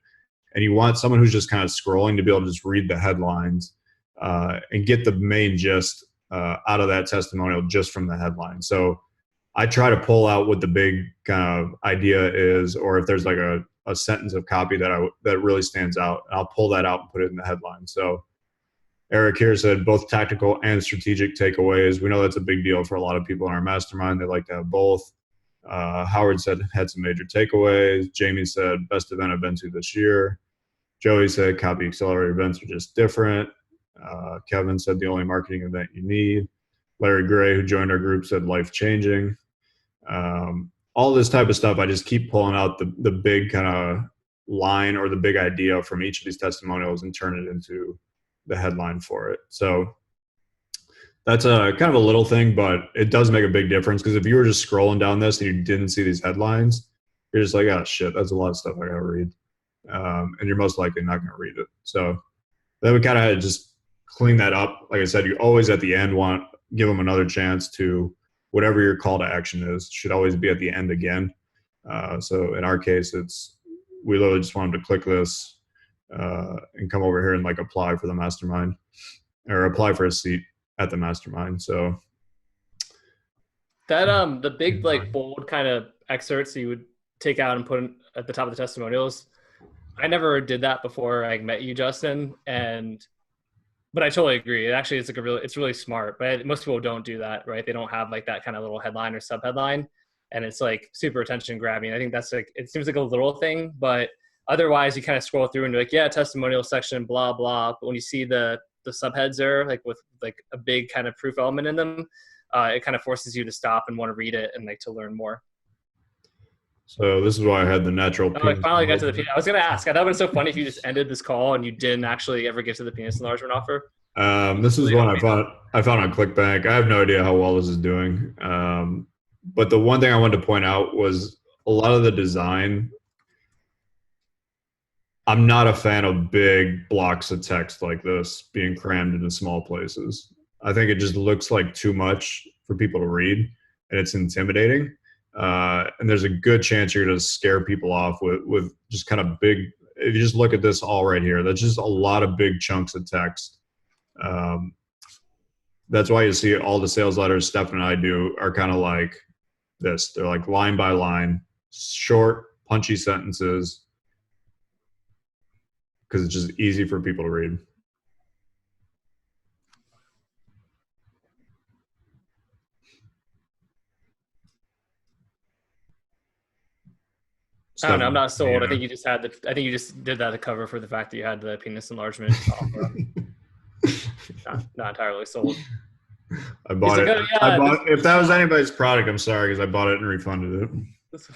S1: And you want someone who's just kind of scrolling to be able to just read the headlines and get the main gist out of that testimonial just from the headline. So I try to pull out what the big kind of idea is, or if there's like a sentence of copy that really stands out, I'll pull that out and put it in the headline. So Eric here said both tactical and strategic takeaways. We know that's a big deal for a lot of people in our mastermind. They like to have both. Howard said had some major takeaways. Jamie said best event I've been to this year. Joey said copy accelerator events are just different. Kevin said the only marketing event you need. Larry Gray, who joined our group, said life changing. All this type of stuff, I just keep pulling out the big kind of line or the big idea from each of these testimonials and turn it into the headline for it. So that's a kind of a little thing, but it does make a big difference, because if you were just scrolling down this and you didn't see these headlines, you're just like, oh shit, that's a lot of stuff I gotta read. And you're most likely not gonna read it. So then we kind of just clean that up. Like I said, you always at the end give them another chance to, whatever your call to action is, should always be at the end again. So in our case, we literally just want them to click this and come over here and like apply for the mastermind or apply for a seat at the mastermind. So
S2: that the big like bold kind of excerpts you would take out and put at the top of the testimonials, I never did that before I met you, Justin, but I totally agree. It actually is like it's really smart, but most people don't do that, right? They don't have like that kind of little headline or subheadline, and it's like super attention grabbing. I think that's like, it seems like a little thing, but otherwise you kind of scroll through and you're like, yeah, testimonial section, blah, blah. But when you see the subheads there, like with like a big kind of proof element in them, it kind of forces you to stop and want to read it and like to learn more.
S1: So this is why I had the natural.
S2: I finally got to the penis. I was going to ask. I thought it was so funny if you just ended this call and you didn't actually ever get to the penis enlargement offer.
S1: This is one I found on ClickBank. I have no idea how well this is doing. But the one thing I wanted to point out was a lot of the design. I'm not a fan of big blocks of text like this being crammed into small places. I think it just looks like too much for people to read, and it's intimidating. And there's a good chance you're going to scare people off with just kind of big. If you just look at this all right here, that's just a lot of big chunks of text. That's why you see all the sales letters Stefan and I do are kind of like this. They're like line by line, short, punchy sentences, because it's just easy for people to read.
S2: I don't know. I'm not sold. Yeah. I think you just did that to cover for the fact that you had the penis enlargement offer. not entirely sold.
S1: I bought it. Oh, yeah, if that was anybody's product, I'm sorry, because I bought it and refunded it.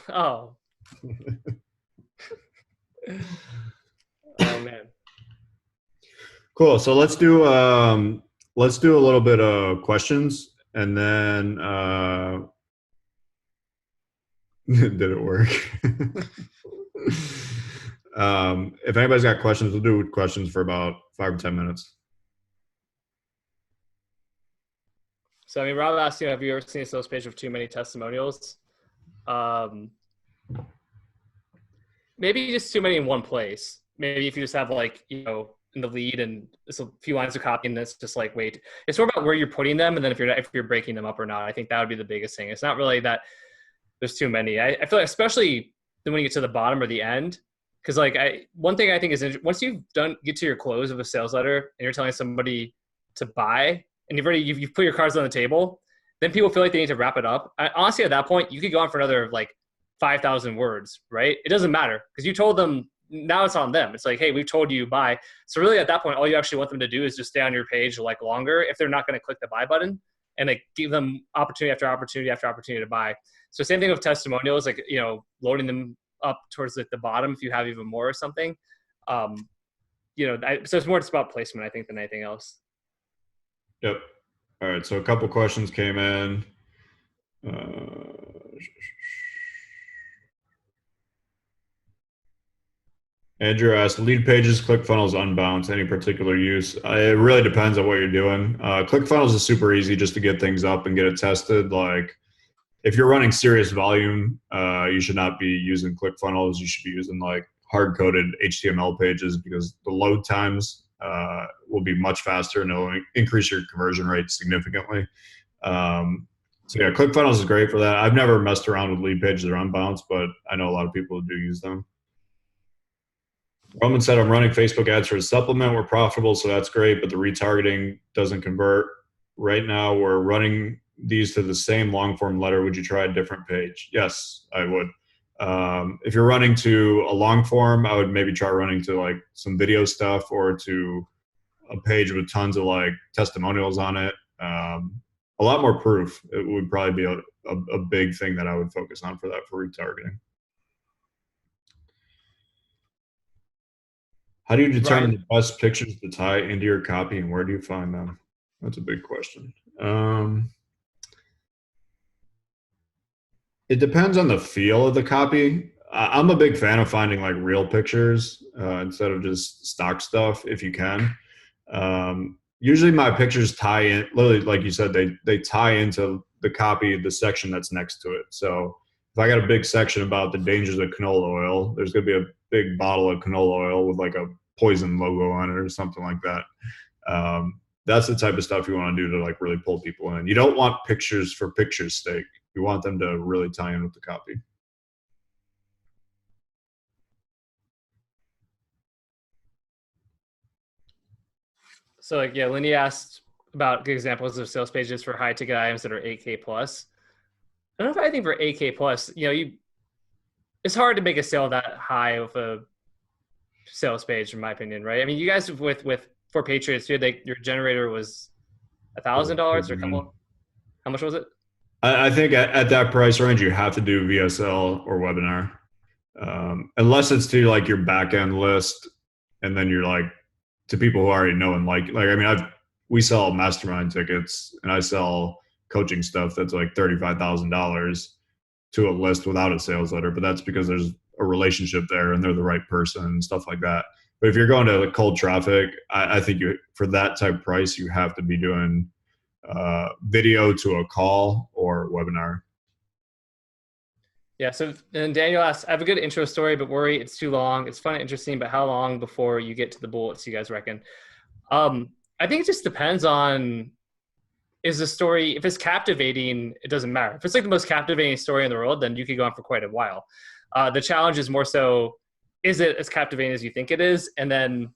S2: Oh. Oh man.
S1: Cool. So let's do a little bit of questions, and then did it work? If anybody's got questions, we'll do questions for about 5 or 10 minutes.
S2: So, I mean, Rob asked you, have you ever seen a sales page with too many testimonials? maybe just too many in one place. Maybe if you just have like, in the lead and it's a few lines of copy and it's just like, wait, it's more about where you're putting them. And then if you're breaking them up or not, I think that would be the biggest thing. It's not really that there's too many. I feel like, especially then when you get to the bottom or the end, because like one thing I think is once you've get to your close of a sales letter and you're telling somebody to buy and you've put your cards on the table, then people feel like they need to wrap it up. Honestly, at that point, you could go on for another like 5,000 words, right? It doesn't matter because you told them. Now it's on them. It's like, hey, we've told you buy. So really at that point, all you actually want them to do is just stay on your page like longer if they're not going to click the buy button, and like give them opportunity after opportunity after opportunity to buy. So same thing with testimonials, like, loading them up towards like the bottom if you have even more or something. So it's more just about placement, I think, than anything else.
S1: Yep. All right. So a couple questions came in. Andrew asked, lead pages, ClickFunnels, unbounce, any particular use? It really depends on what you're doing. ClickFunnels is super easy just to get things up and get it tested. Like if you're running serious volume, you should not be using ClickFunnels. You should be using like hard-coded HTML pages because the load times will be much faster and it'll increase your conversion rate significantly. So yeah, ClickFunnels is great for that. I've never messed around with lead pages or unbounce, but I know a lot of people do use them. Roman said, I'm running Facebook ads for a supplement. We're profitable, so that's great, but the retargeting doesn't convert. Right now, we're running these to the same long form letter. Would you try a different page? Yes, I would. If you're running to a long form, I would maybe try running to like some video stuff or to a page with tons of like testimonials on it. A lot more proof. It would probably be a big thing that I would focus on for that, for retargeting. How do you determine the best pictures to tie into your copy, and where do you find them? That's a big question. It depends on the feel of the copy. I'm a big fan of finding like real pictures instead of just stock stuff if you can. Usually my pictures tie in, literally like you said, they tie into the copy, the section that's next to it. So if I got a big section about the dangers of canola oil, there's going to be a big bottle of canola oil with like a poison logo on it or something like that. That's the type of stuff you want to do to like really pull people in. You don't want pictures for picture's sake. You want them to really tie in with the copy.
S2: So like, yeah, Lindy asked about good examples of sales pages for high ticket items that are 8K plus. I don't know if I think for 8K plus, it's hard to make a sale that high with a sales page, in my opinion, right? I mean, you guys for Patriots, your generator was $1,000 or a couple. How much was it?
S1: I think at that price range, you have to do VSL or webinar, unless it's to like your back end list, and then you're like to people who already know and like. I mean, we sell mastermind tickets, and I sell coaching stuff that's like $35,000 to a list without a sales letter, but that's because there's a relationship there and they're the right person and stuff like that. But if you're going to cold traffic, I think for that type of price, you have to be doing video to a call or webinar.
S2: Yeah. So then Daniel asks, I have a good intro story, but worry it's too long. It's fun and interesting, but how long before you get to the bullets, you guys reckon? I think it just depends on, is the story, if it's captivating, it doesn't matter. If it's like the most captivating story in the world, then you could go on for quite a while. The challenge is more so, is it as captivating as you think it is? And then,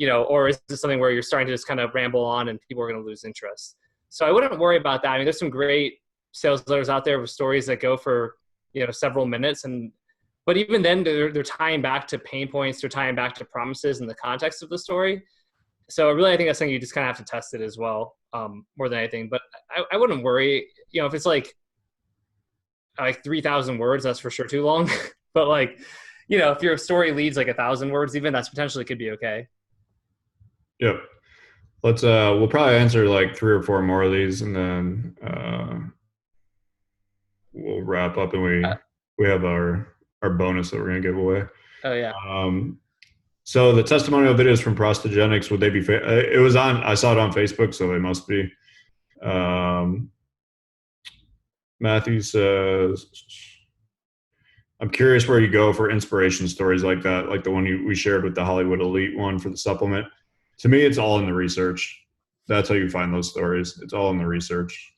S2: or is this something where you're starting to just kind of ramble on and people are going to lose interest? So I wouldn't worry about that. I mean, there's some great sales letters out there with stories that go for, several minutes. But even then they're tying back to pain points. They're tying back to promises in the context of the story. So really, I think that's something you just kind of have to test it as well, more than anything. But I wouldn't worry, if it's like 3,000 words, that's for sure too long. But if your story leads like 1,000 words, even that's potentially could be okay.
S1: Yep. Let's we'll probably answer like 3 or 4 more of these, and then we'll wrap up, and we have our bonus that we're gonna give away.
S2: Oh yeah.
S1: So the testimonial videos from Prostagenics, would they be? It was on. I saw it on Facebook, so they must be. Matthew says, I'm curious where you go for inspiration stories like that, like the one we shared with the Hollywood Elite one for the supplement. To me, it's all in the research. That's how you find those stories. It's all in the research.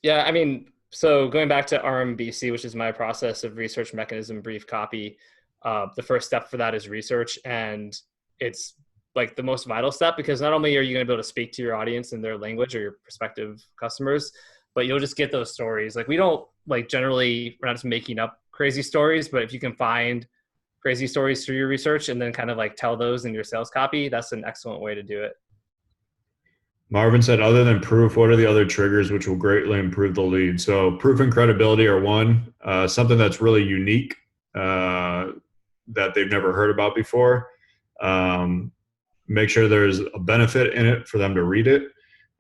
S2: Yeah, I mean, so going back to RMBC, which is my process of research mechanism brief copy, the first step for that is research. And it's like the most vital step, because not only are you going to be able to speak to your audience in their language or your prospective customers, but you'll just get those stories. Like we don't like generally, we're not just making up crazy stories, but if you can find crazy stories through your research and then kind of like tell those in your sales copy, that's an excellent way to do it.
S1: Marvin said, other than proof, what are the other triggers which will greatly improve the lead? So proof and credibility are one, something that's really unique that they've never heard about before. Make sure there's a benefit in it for them to read it.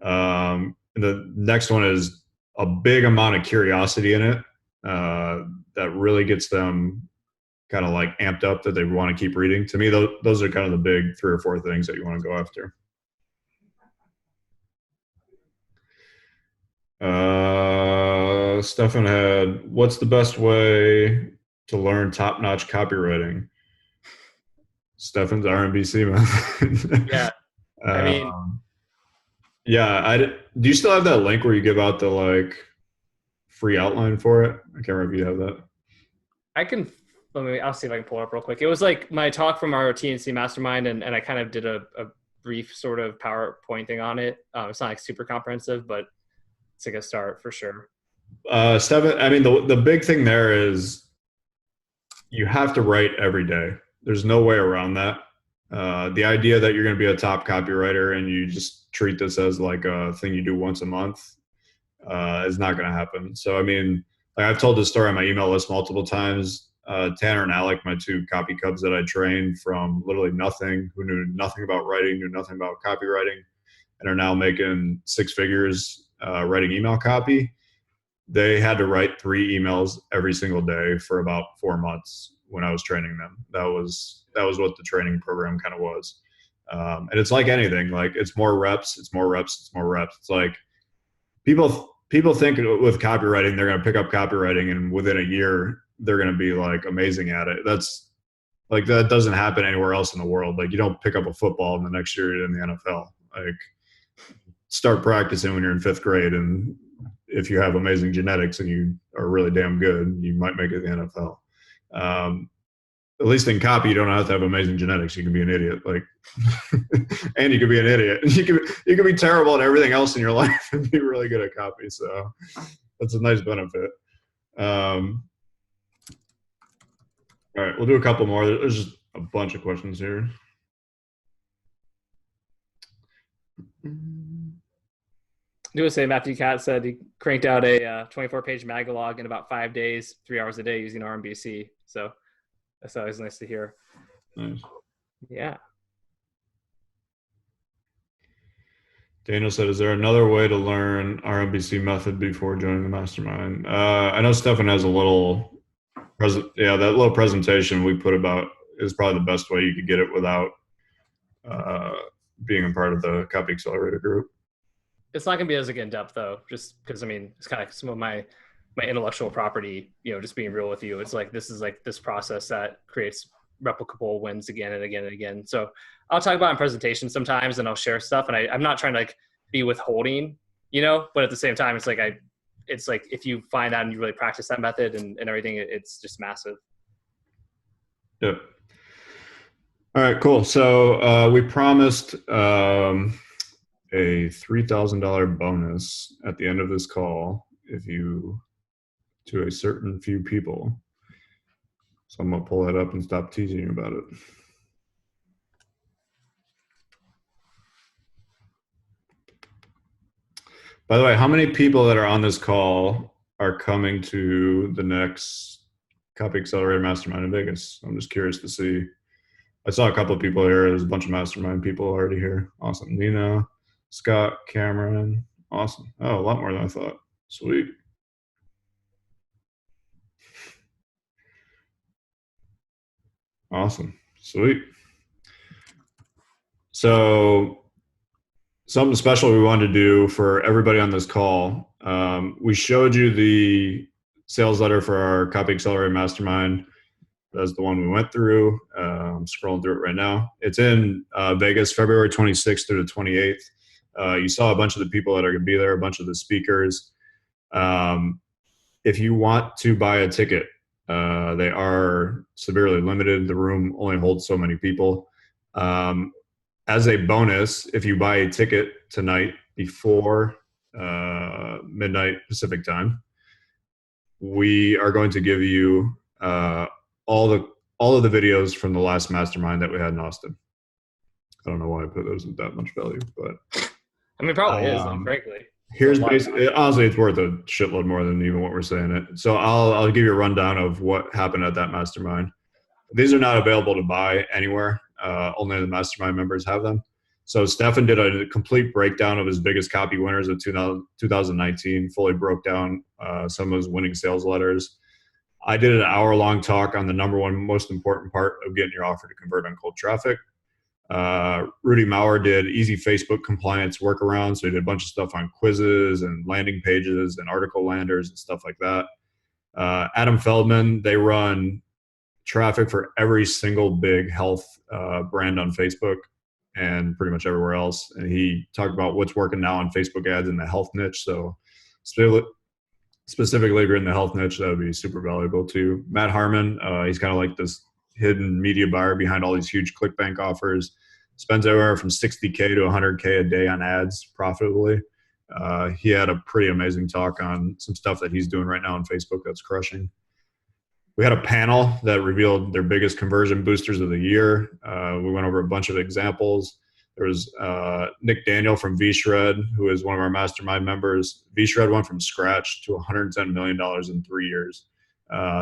S1: And the next one is a big amount of curiosity in it that really gets them kind of like amped up that they want to keep reading. To me, those are kind of the big 3 or 4 things that you want to go after. Stefan had, what's the best way to learn top-notch copywriting? Stefan's RMBC method.
S2: Yeah. I mean,
S1: yeah. Do you still have that link where you give out the like free outline for it? I can't remember if you have that.
S2: I'll see if I can pull it up real quick. It was like my talk from our TNC mastermind, and I kind of did a brief sort of PowerPoint thing on it. It's not like super comprehensive, but it's like a start for sure.
S1: Stefan, I mean, the big thing there is you have to write every day. There's no way around that. The idea that you're going to be a top copywriter and you just treat this as like a thing you do once a month is not going to happen. So, I mean, like I've told this story on my email list multiple times. Tanner and Alec, my 2 copy cubs that I trained from literally nothing, who knew nothing about writing, knew nothing about copywriting, and are now making 6 figures writing email copy. They had to write 3 emails every single day for about 4 months when I was training them. That was what the training program kind of was. And it's like anything, like it's more reps, it's more reps, it's more reps. It's like people think with copywriting, they're going to pick up copywriting and within a year, they're going to be like amazing at it. That's like, that doesn't happen anywhere else in the world. Like you don't pick up a football and the next year you're in the NFL. Like start practicing when you're in 5th grade. And if you have amazing genetics and you are really damn good, you might make it to the NFL. At least in copy, you don't have to have amazing genetics. You can be an idiot, like, and you can be an idiot. You can be terrible at everything else in your life and be really good at copy. So that's a nice benefit. All right, we'll do a couple more. There's just a bunch of questions here.
S2: I would say Matthew Cat said he cranked out a 24-page magalog in about 5 days, 3 hours a day using RMBC. So that's always nice to hear.
S1: Nice.
S2: Yeah.
S1: Daniel said, is there another way to learn RMBC method before joining the mastermind? I know Stefan has a little that little presentation we put about is probably the best way you could get it without being a part of the Copy Accelerator group.
S2: It's not going to be as in depth though, just because I mean, it's kind of some of my intellectual property, just being real with you. It's like, this is like this process that creates replicable wins again and again and again. So I'll talk about it in presentations sometimes and I'll share stuff. And I'm not trying to like be withholding, but at the same time, it's like if you find that and you really practice that method and everything, it's just massive.
S1: Yep. All right, cool. So we promised a $3,000 bonus at the end of this call to a certain few people. So I'm going to pull that up and stop teasing you about it. By the way, how many people that are on this call are coming to the next Copy Accelerator Mastermind in Vegas? I'm just curious to see. I saw a couple of people here. There's a bunch of Mastermind people already here. Awesome. Nina, Scott, Cameron. Awesome. Oh, a lot more than I thought. Sweet. Awesome. Sweet. So something special we wanted to do for everybody on this call. We showed you the sales letter for our Copy Accelerator Mastermind. That's the one we went through. I'm scrolling through it right now. It's in Vegas, February 26th through the 28th. You saw a bunch of the people that are going to be there, a bunch of the speakers. If you want to buy a ticket, they are severely limited. The room only holds so many people. As a bonus, if you buy a ticket tonight before midnight Pacific time, we are going to give you all of the videos from the last mastermind that we had in Austin. I don't know why I put those with that much value, but
S2: I mean, probably is, frankly.
S1: Here's basically, honestly, it's worth a shitload more than even what we're saying it. So I'll give you a rundown of what happened at that mastermind. These are not available to buy anywhere. Only the mastermind members have them. So Stefan did a complete breakdown of his biggest copy winners of 2019, fully broke down some of his winning sales letters. I did an hour-long talk on the number one most important part of getting your offer to convert on cold traffic. Rudy Maurer did easy Facebook compliance workarounds. So he did a bunch of stuff on quizzes and landing pages and article landers and stuff like that. Adam Feldman, they run traffic for every single big health brand on Facebook and pretty much everywhere else. And he talked about what's working now on Facebook ads in the health niche. So specifically if you're in the health niche, that would be super valuable too. Matt Harmon, he's kind of like this hidden media buyer behind all these huge ClickBank offers. Spends anywhere from 60K to 100K a day on ads profitably. He had a pretty amazing talk on some stuff that he's doing right now on Facebook that's crushing. We had a panel that revealed their biggest conversion boosters of the year. We went over a bunch of examples. There was Nick Daniel from VShred, who is one of our mastermind members. VShred went from scratch to $110 million in 3 years.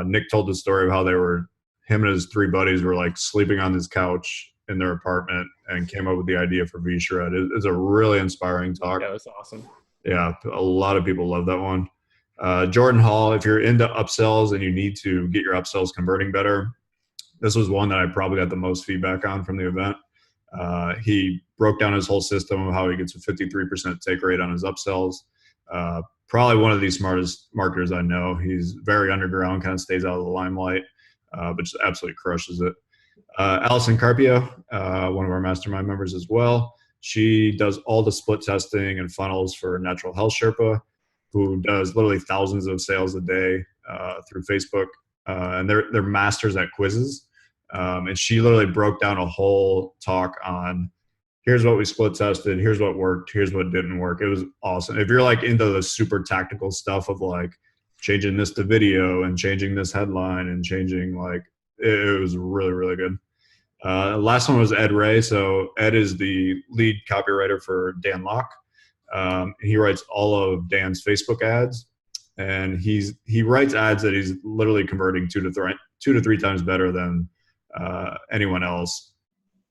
S1: Nick told the story of how him and his three buddies were like sleeping on his couch in their apartment and came up with the idea for VShred. It's a really inspiring talk.
S2: Yeah, that's awesome.
S1: Yeah, a lot of people love that one. Jordan Hall, if you're into upsells and you need to get your upsells converting better, this was one that I probably got the most feedback on from the event. He broke down his whole system of how he gets a 53% take rate on his upsells. Probably one of the smartest marketers I know. He's very underground, kind of stays out of the limelight, but just absolutely crushes it. Allison Carpio, one of our mastermind members as well. She does all the split testing and funnels for Natural Health Sherpa, who does literally thousands of sales a day through Facebook. And they're masters at quizzes. And she literally broke down a whole talk on here's what we split tested, here's what worked, here's what didn't work. It was awesome. If you're like into the super tactical stuff of like changing this to video and changing this headline and changing like, it was really, really good. Last one was Ed Ray. So Ed is the lead copywriter for Dan Locke. He writes all of Dan's Facebook ads, and he writes ads that he's literally converting two to three times better than anyone else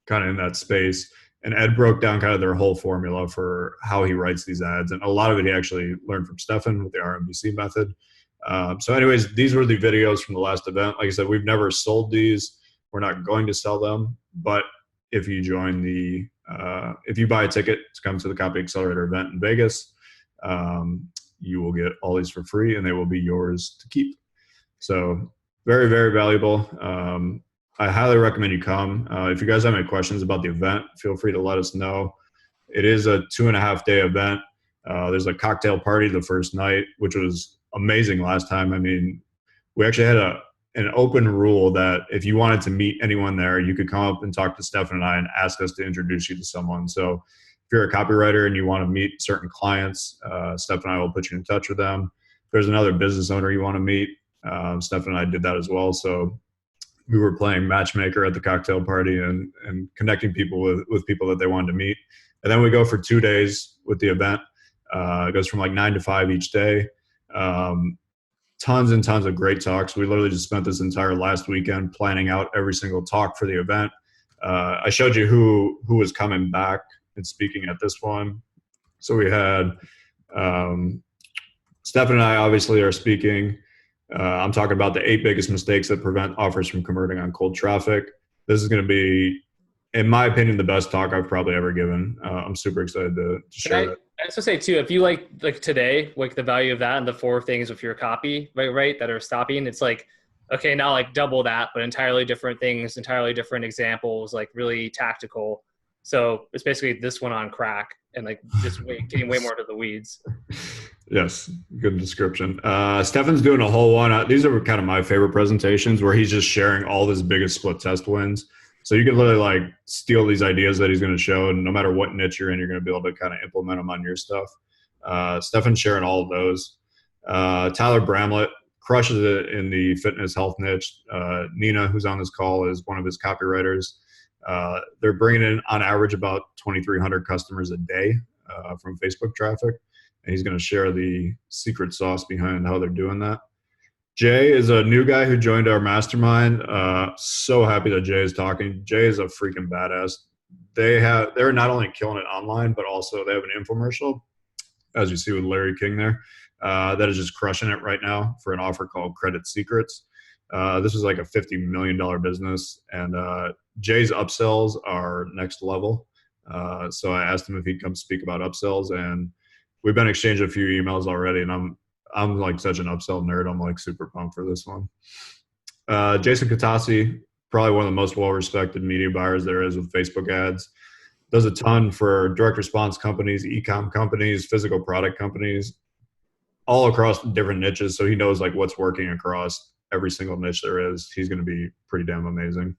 S1: kind of in that space. And Ed broke down kind of their whole formula for how he writes these ads. And a lot of it he actually learned from Stefan with the RMBC method. So anyways, these were the videos from the last event. Like I said, we've never sold these. We're not going to sell them. But if you join if you buy a ticket to come to the Copy Accelerator event in Vegas, you will get all these for free and they will be yours to keep. So very, very valuable. I highly recommend you come. If you guys have any questions about the event, feel free to let us know. It is a 2.5-day event. There's a cocktail party the first night, which was amazing last time. I mean, we actually had an open rule that if you wanted to meet anyone there, you could come up and talk to Stefan and I and ask us to introduce you to someone. So if you're a copywriter and you want to meet certain clients, Stefan and I will put you in touch with them. If there's another business owner you want to meet, Stefan and I did that as well. So we were playing matchmaker at the cocktail party and connecting people with people that they wanted to meet. And then we go for 2 days with the event. It goes from like 9 to 5 each day. Tons and tons of great talks. We literally just spent this entire last weekend planning out every single talk for the event. I showed you who was coming back and speaking at this one. So we had Stefan and I obviously are speaking. I'm talking about the 8 biggest mistakes that prevent offers from converting on cold traffic. This is going to be, in my opinion, the best talk I've probably ever given. I'm super excited to share it.
S2: I was gonna say too, if you like today, like the value of that and the 4 things with your copy, right, that are stopping, it's like, okay, now like double that, but entirely different things, entirely different examples, like really tactical. So it's basically this one on crack and like just getting way more to the weeds.
S1: Yes, good description. Stefan's doing a whole one. These are kind of my favorite presentations where he's just sharing all of his biggest split test wins. So you can literally like steal these ideas that he's going to show, and no matter what niche you're in, you're going to be able to kind of implement them on your stuff. Stefan's sharing all of those. Tyler Bramlett crushes it in the fitness health niche. Nina, who's on this call, is one of his copywriters. They're bringing in on average about 2,300 customers a day from Facebook traffic. And he's going to share the secret sauce behind how they're doing that. Jay is a new guy who joined our mastermind. So happy that Jay is talking. Jay is a freaking badass. They're not only killing it online, but also they have an infomercial, as you see with Larry King there, that is just crushing it right now for an offer called Credit Secrets. This is like a $50 million business, and Jay's upsells are next level. So I asked him if he'd come speak about upsells, and we've been exchanging a few emails already, and I'm like such an upsell nerd. I'm like super pumped for this one. Jason Katasi, probably one of the most well-respected media buyers there is with Facebook ads. Does a ton for direct response companies, e-com companies, physical product companies, all across different niches. So he knows like what's working across every single niche there is. He's going to be pretty damn amazing.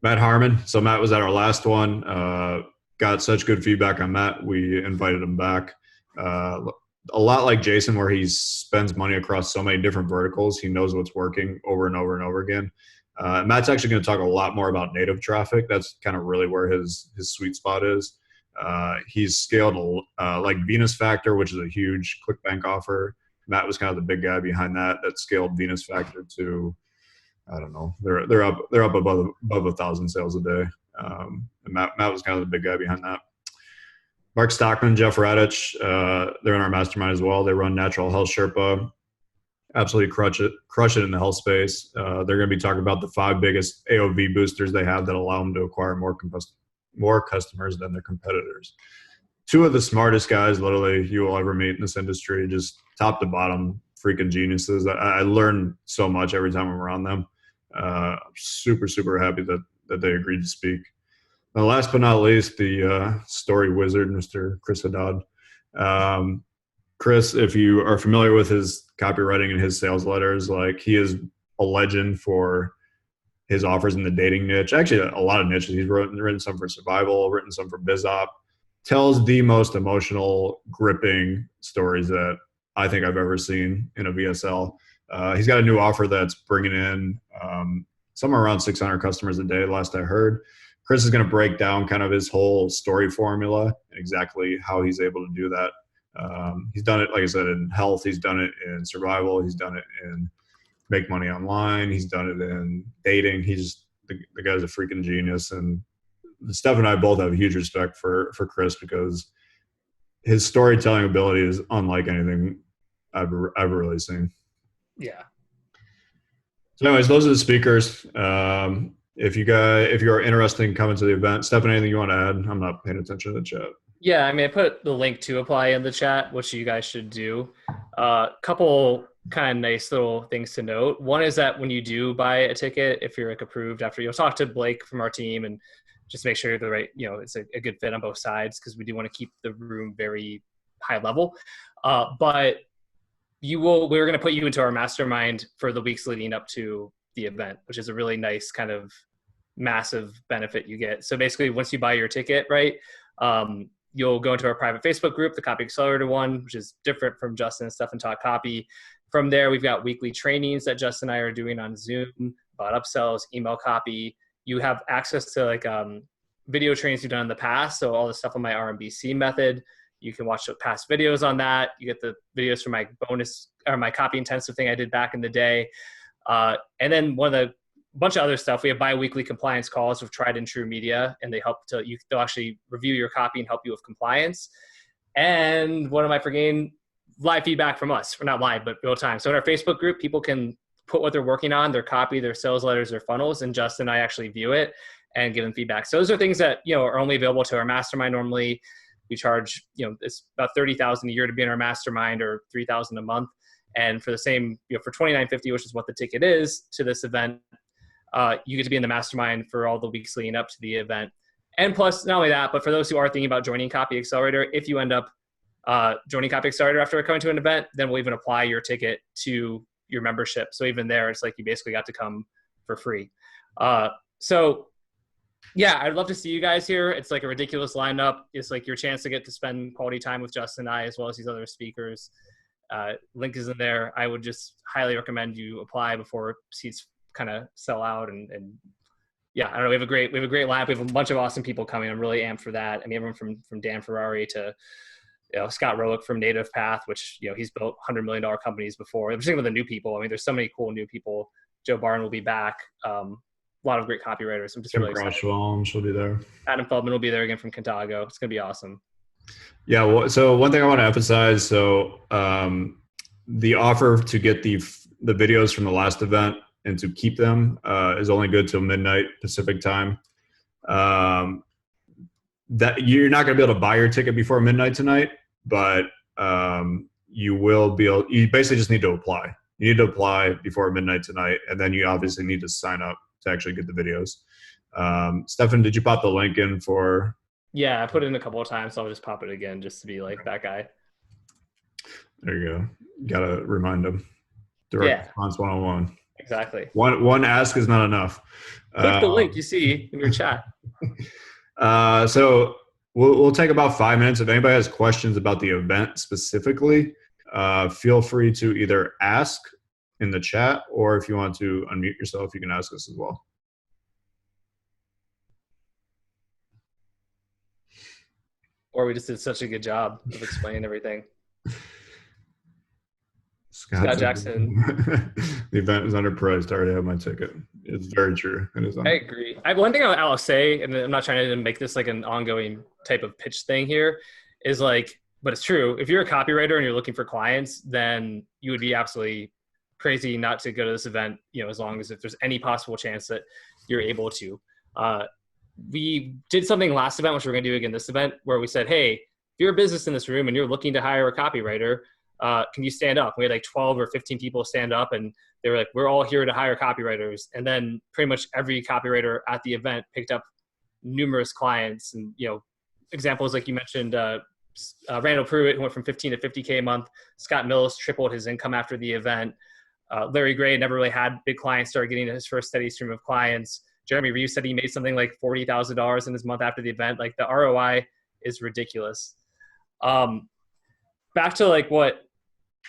S1: Matt Harmon. So Matt was at our last one. Got such good feedback on Matt. We invited him back. A lot like Jason, where he spends money across so many different verticals. He knows what's working over and over and over again. Matt's actually going to talk a lot more about native traffic. That's kind of really where his sweet spot is. He's scaled like Venus Factor, which is a huge ClickBank offer. Matt was kind of the big guy behind that scaled Venus Factor to, I don't know, they're up above 1,000 sales a day. And Matt was kind of the big guy behind that. Mark Stockman, Jeff Radich, they're in our mastermind as well. They run Natural Health Sherpa. Absolutely crush it in the health space. They're going to be talking about the 5 biggest AOV boosters they have that allow them to acquire more customers than their competitors. 2 of the smartest guys literally you will ever meet in this industry, just top to bottom freaking geniuses. I learn so much every time I'm around them. I'm super, super happy that they agreed to speak. And last but not least, the story wizard, Mr. Chris Haddad. Chris, if you are familiar with his copywriting and his sales letters, like he is a legend for his offers in the dating niche. Actually, a lot of niches. He's written some for survival, written some for BizOp. Tells the most emotional, gripping stories that I think I've ever seen in a VSL. He's got a new offer that's bringing in somewhere around 600 customers a day, last I heard. Chris is going to break down kind of his whole story formula and exactly how he's able to do that. He's done it, like I said, in health. He's done it in survival. He's done it in make money online. He's done it in dating. The guy's a freaking genius. And Steph and I both have huge respect for Chris because his storytelling ability is unlike anything I've ever really seen.
S2: Yeah.
S1: So anyways, those are the speakers. If you are interested in coming to the event, Stephen, anything you want to add? I'm not paying attention to the chat.
S2: Yeah, I mean, I put the link to apply in the chat, which you guys should do. Couple kind of nice little things to note. One is that when you do buy a ticket, if you're like approved after, you'll talk to Blake from our team and just make sure you're the right, it's a good fit on both sides because we do want to keep the room very high level. But we're going to put you into our mastermind for the weeks leading up to the event, which is a really nice kind of massive benefit you get. So basically, once you buy your ticket, right, you'll go into our private Facebook group, the Copy Accelerator one, which is different from Justin and Stefan Talk Copy. From there, we've got weekly trainings that Justin and I are doing on Zoom about upsells, email copy. You have access to like video trainings you've done in the past. So all the stuff on my RMBC method, you can watch the past videos on that. You get the videos from my bonus or my copy intensive thing I did back in the day. And then bunch of other stuff. We have bi-weekly compliance calls with tried and true media, and they'll actually review your copy and help you with compliance. And what am I forgetting? Live feedback from us, or not live, but real time. So in our Facebook group, people can put what they're working on, their copy, their sales letters, their funnels, and Justin and I actually view it and give them feedback. So those are things that, are only available to our mastermind normally. We charge, it's about $30,000 a year to be in our mastermind, or $3,000 a month. And for the same, for $29.50, which is what the ticket is to this event, you get to be in the mastermind for all the weeks leading up to the event. And plus, not only that, but for those who are thinking about joining Copy Accelerator, if you end up joining Copy Accelerator after coming to an event, then we'll even apply your ticket to your membership. So even there, it's like you basically got to come for free. So yeah, I'd love to see you guys here. It's like a ridiculous lineup. It's like your chance to get to spend quality time with Justin and I, as well as these other speakers. Link is in there. I would just highly recommend you apply before seats kind of sell out. And yeah, I don't know. We have a great lineup. We have a bunch of awesome people coming. I'm really amped for that. I mean, everyone from Dan Ferrari to Scott Rowick from Native Path, which he's built $100 million companies before. I'm just thinking of the new people. I mean, there's so many cool new people. Joe Barn will be back. A lot of great copywriters. I'm just really excited.
S1: She'll be there.
S2: Adam Feldman will be there again from Contago. It's going to be awesome.
S1: Yeah. Well, so one thing I want to emphasize. So the offer to get the videos from the last event and to keep them is only good till midnight Pacific time. That you're not going to be able to buy your ticket before midnight tonight, but you will be able. You basically just need to apply. You need to apply before midnight tonight, and then you obviously need to sign up to actually get the videos. Stefan, did you pop the link in for?
S2: Yeah, I put it in a couple of times, so I'll just pop it again just to be like that guy.
S1: There you go. Got to remind them. Direct response 101.
S2: Exactly.
S1: One ask is not enough.
S2: Click the link you see in your chat.
S1: So we'll take about 5 minutes. If anybody has questions about the event specifically, feel free to either ask in the chat, or if you want to unmute yourself, you can ask us as well.
S2: Or we just did such a good job of explaining everything.
S1: Scott
S2: Jackson.
S1: The event is underpriced. I already have my ticket. It's very true. It is.
S2: I agree. One thing I'll say, and I'm not trying to make this like an ongoing type of pitch thing here, is like, but it's true. If you're a copywriter and you're looking for clients, then you would be absolutely crazy not to go to this event, as long as if there's any possible chance that you're able to. We did something last event, which we're going to do again this event, where we said, hey, if you're a business in this room and you're looking to hire a copywriter, can you stand up? We had like 12 or 15 people stand up, and they were like, we're all here to hire copywriters. And then pretty much every copywriter at the event picked up numerous clients. And, examples like you mentioned, Randall Pruitt, who went from 15 to 50K a month. Scott Mills tripled his income after the event. Larry Gray never really had big clients, started getting his first steady stream of clients. Jeremy Reeves said he made something like $40,000 in his month after the event. Like, the ROI is ridiculous. Back to like what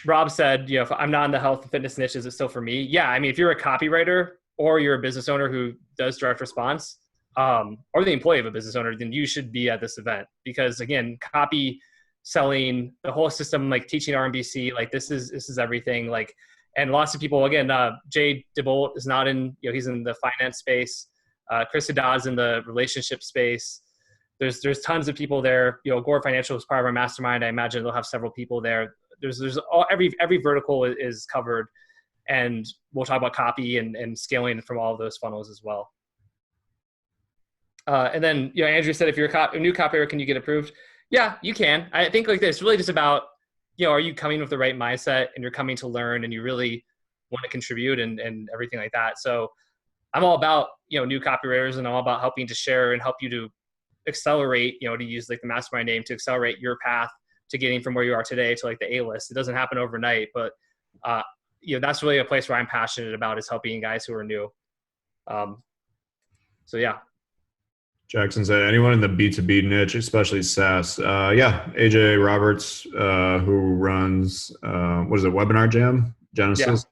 S2: Rob said, if I'm not in the health and fitness niche, is it still for me? Yeah. I mean, if you're a copywriter or you're a business owner who does direct response, or the employee of a business owner, then you should be at this event, because again, copy, selling, the whole system, like teaching RMBC, like this is everything. Like, and lots of people, again, Jay DeBolt is not in, he's in the finance space. Chris Haddad's in the relationship space. There's tons of people there. Gore Financial is part of our mastermind. I imagine they'll have several people there. There's every vertical is covered, and we'll talk about copy and scaling from all of those funnels as well. And then, Andrew said, if you're a new copywriter, can you get approved? Yeah, you can. I think like this, really just about, are you coming with the right mindset, and you're coming to learn, and you really want to contribute and everything like that. So I'm all about, new copywriters, and I'm all about helping to share and help you to accelerate, to use like the mastermind name, to accelerate your path to getting from where you are today to like the A-list. It doesn't happen overnight, but that's really a place where I'm passionate about, is helping guys who are new. So yeah.
S1: Jackson said, anyone in the B2B niche, especially SaaS. AJ Roberts, who runs, Webinar Jam, Genesis.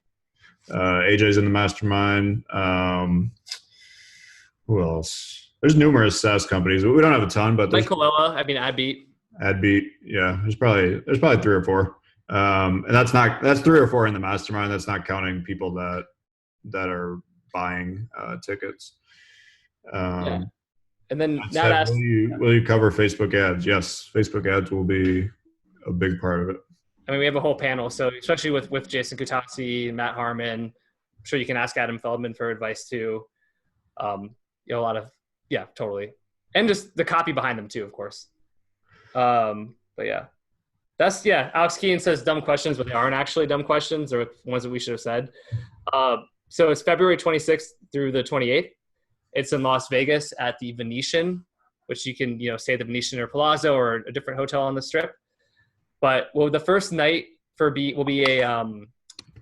S1: Yeah. AJ's in the mastermind. Who else? There's numerous SaaS companies, but we don't have a ton. But
S2: Mike Colella, AdBeat.
S1: Yeah, there's probably 3 or 4. And that's 3 or 4 in the mastermind. That's not counting people that are buying tickets.
S2: Yeah. And then
S1: will you cover Facebook ads? Yes, Facebook ads will be a big part of it.
S2: I mean, we have a whole panel, so especially with Jason Kutasi and Matt Harmon, I'm sure you can ask Adam Feldman for advice too. A lot of, totally. And just the copy behind them too, of course. But yeah, Alex Keane says dumb questions, but they aren't actually dumb questions, or ones that we should have said. So it's February 26th through the 28th. It's in Las Vegas at the Venetian, which you can, stay at the Venetian or Palazzo or a different hotel on the Strip. But the first night will be a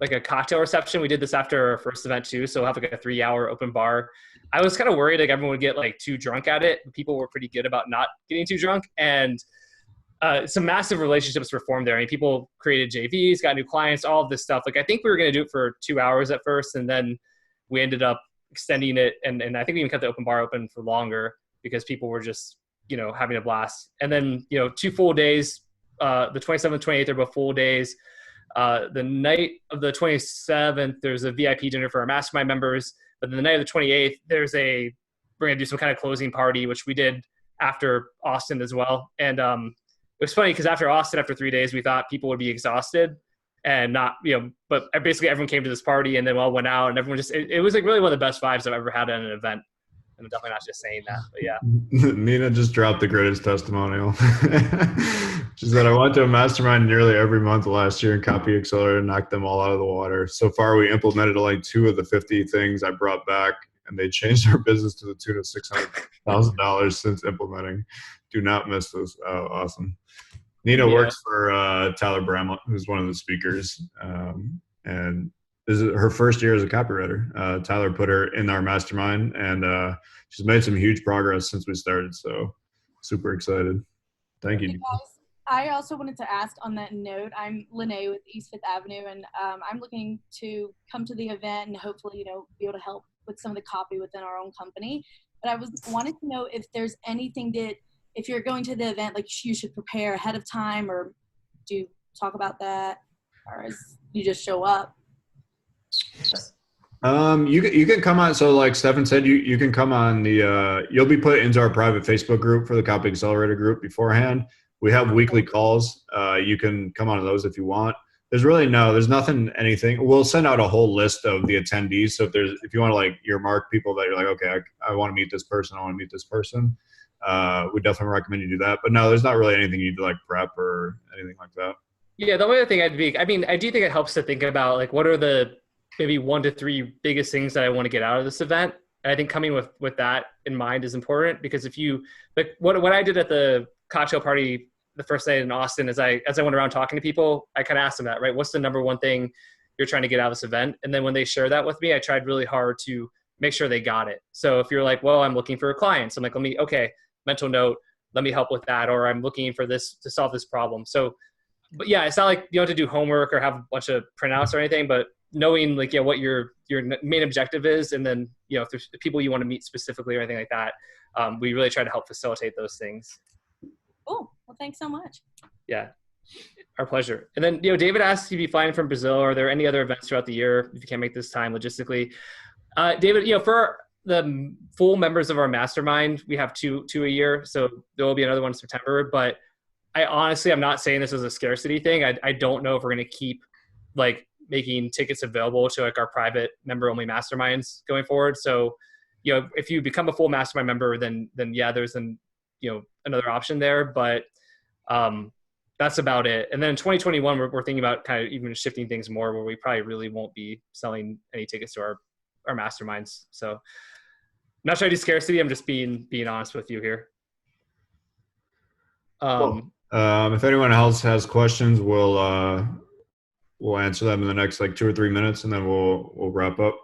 S2: like a cocktail reception. We did this after our first event too, so we'll have like a 3-hour open bar. I was kind of worried like everyone would get like too drunk at it. People were pretty good about not getting too drunk, and some massive relationships were formed there. I mean, people created JVs, got new clients, all of this stuff. Like I think we were going to do it for 2 hours at first, and then we ended up extending it, and I think we even kept the open bar open for longer because people were just having a blast. And then 2 full days. The 27th, 28th are both full days. The night of the 27th, there's a VIP dinner for our mastermind members. But then the night of the 28th, we're going to do some kind of closing party, which we did after Austin as well. And it was funny because after Austin, after 3 days, we thought people would be exhausted and not, but basically everyone came to this party and then we all went out and everyone it was like really one of the best vibes I've ever had at an event. And I'm definitely not just saying that, but yeah.
S1: Nina just dropped the greatest testimonial. She said, I went to a mastermind nearly every month last year and Copy Accelerator knocked them all out of the water. So far, we implemented like 2 of the 50 things I brought back, and they changed our business to the tune of $600,000 since implementing. Do not miss this. Oh, awesome. Nina works for Tyler Bramlett, who's one of the speakers, and this is her first year as a copywriter. Tyler put her in our mastermind, and she's made some huge progress since we started. So super excited. Thank you.
S9: Hey guys, I also wanted to ask on that note, I'm Lene with East Fifth Avenue, and I'm looking to come to the event and hopefully, be able to help with some of the copy within our own company. But I wanted to know if there's anything if you're going to the event, like you should prepare ahead of time, or do you talk about that, or you just show up?
S1: You can come on. So like Stefan said, you can come on you'll be put into our private Facebook group for the Copy Accelerator group beforehand. We have weekly calls. You can come on to those if you want. There's anything. We'll send out a whole list of the attendees. So if you want to like earmark people that you're like, okay, I want to meet this person. I want to meet this person. We definitely recommend you do that. But no, there's not really anything you need to like prep or anything like that.
S2: Yeah. The only other thing I do think it helps to think about like, what are the maybe 1 to 3 biggest things that I want to get out of this event. And I think coming with that in mind is important, because if you like what I did at the cocktail party the first night in Austin, as I went around talking to people, I kind of asked them that, right? What's the number one thing you're trying to get out of this event? And then when they share that with me, I tried really hard to make sure they got it. So if you're like, well, I'm looking for clients, I'm like, mental note, let me help with that. Or I'm looking for this to solve this problem. So, but yeah, it's not like you have to do homework or have a bunch of printouts or anything, but knowing like, what your main objective is. And then, if there's people you want to meet specifically or anything like that, we really try to help facilitate those things.
S9: Oh, well, thanks so much.
S2: Yeah, our pleasure. And then, David asked if you flying from Brazil, are there any other events throughout the year if you can't make this time logistically? David, for the full members of our mastermind, we have two a year. So there will be another one in September, but I'm not saying this as a scarcity thing. I don't know if we're going to keep like making tickets available to like our private member only masterminds going forward. So, if you become a full mastermind member, then yeah, there's another option there, but that's about it. And then in 2021, we're thinking about kind of even shifting things more, where we probably really won't be selling any tickets to our masterminds. So I'm not trying to do scarcity. I'm just being honest with you here.
S1: Cool. If anyone else has questions, we'll answer them in the next like 2 or 3 minutes, and then we'll wrap up.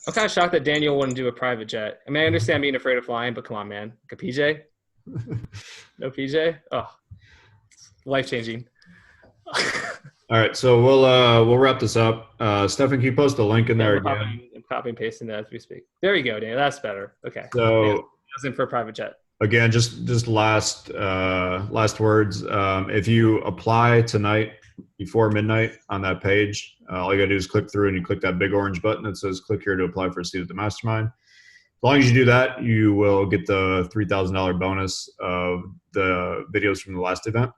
S2: I'm kind of shocked that Daniel wouldn't do a private jet. I mean, I understand being afraid of flying, but come on, man. Like a PJ? No PJ? Oh, life-changing.
S1: All right, so we'll wrap this up. Stefan, can you post a link in there again?
S2: I'm copying and pasting that as we speak. There you go, Daniel. That's better. Okay.
S1: So
S2: in for a private jet.
S1: Again, just last words. If you apply tonight before midnight on that page, all you gotta do is click through and you click that big orange button that says click here to apply for a seat at the mastermind. As long as you do that, you will get the $3,000 bonus of the videos from the last event.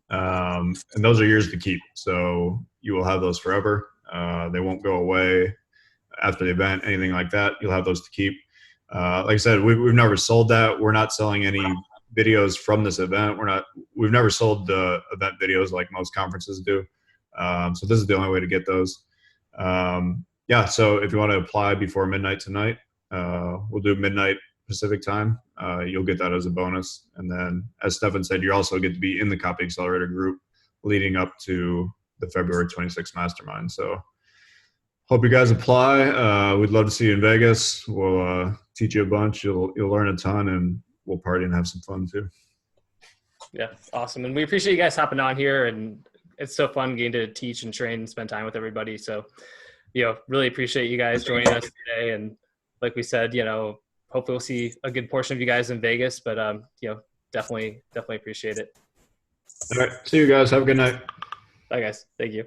S1: And those are yours to keep. So you will have those forever. They won't go away after the event, anything like that. You'll have those to keep. Like I said, we've never sold that. We're not selling any videos from this event. We've never sold the event videos like most conferences do. So this is the only way to get those. Yeah, so if you want to apply before midnight tonight, we'll do midnight Pacific time. You'll get that as a bonus. And then, as Stefan said, you also get to be in the Copy Accelerator group leading up to the February 26th mastermind. So hope you guys apply. We'd love to see you in Vegas. We'll teach you a bunch. You'll learn a ton, and we'll party and have some fun too.
S2: Yeah, awesome. And we appreciate you guys hopping on here, and it's so fun getting to teach and train and spend time with everybody. So, really appreciate you guys joining us today. And like we said, hopefully we'll see a good portion of you guys in Vegas, but definitely appreciate it.
S1: All right. See you guys. Have a good night.
S2: Bye guys. Thank you.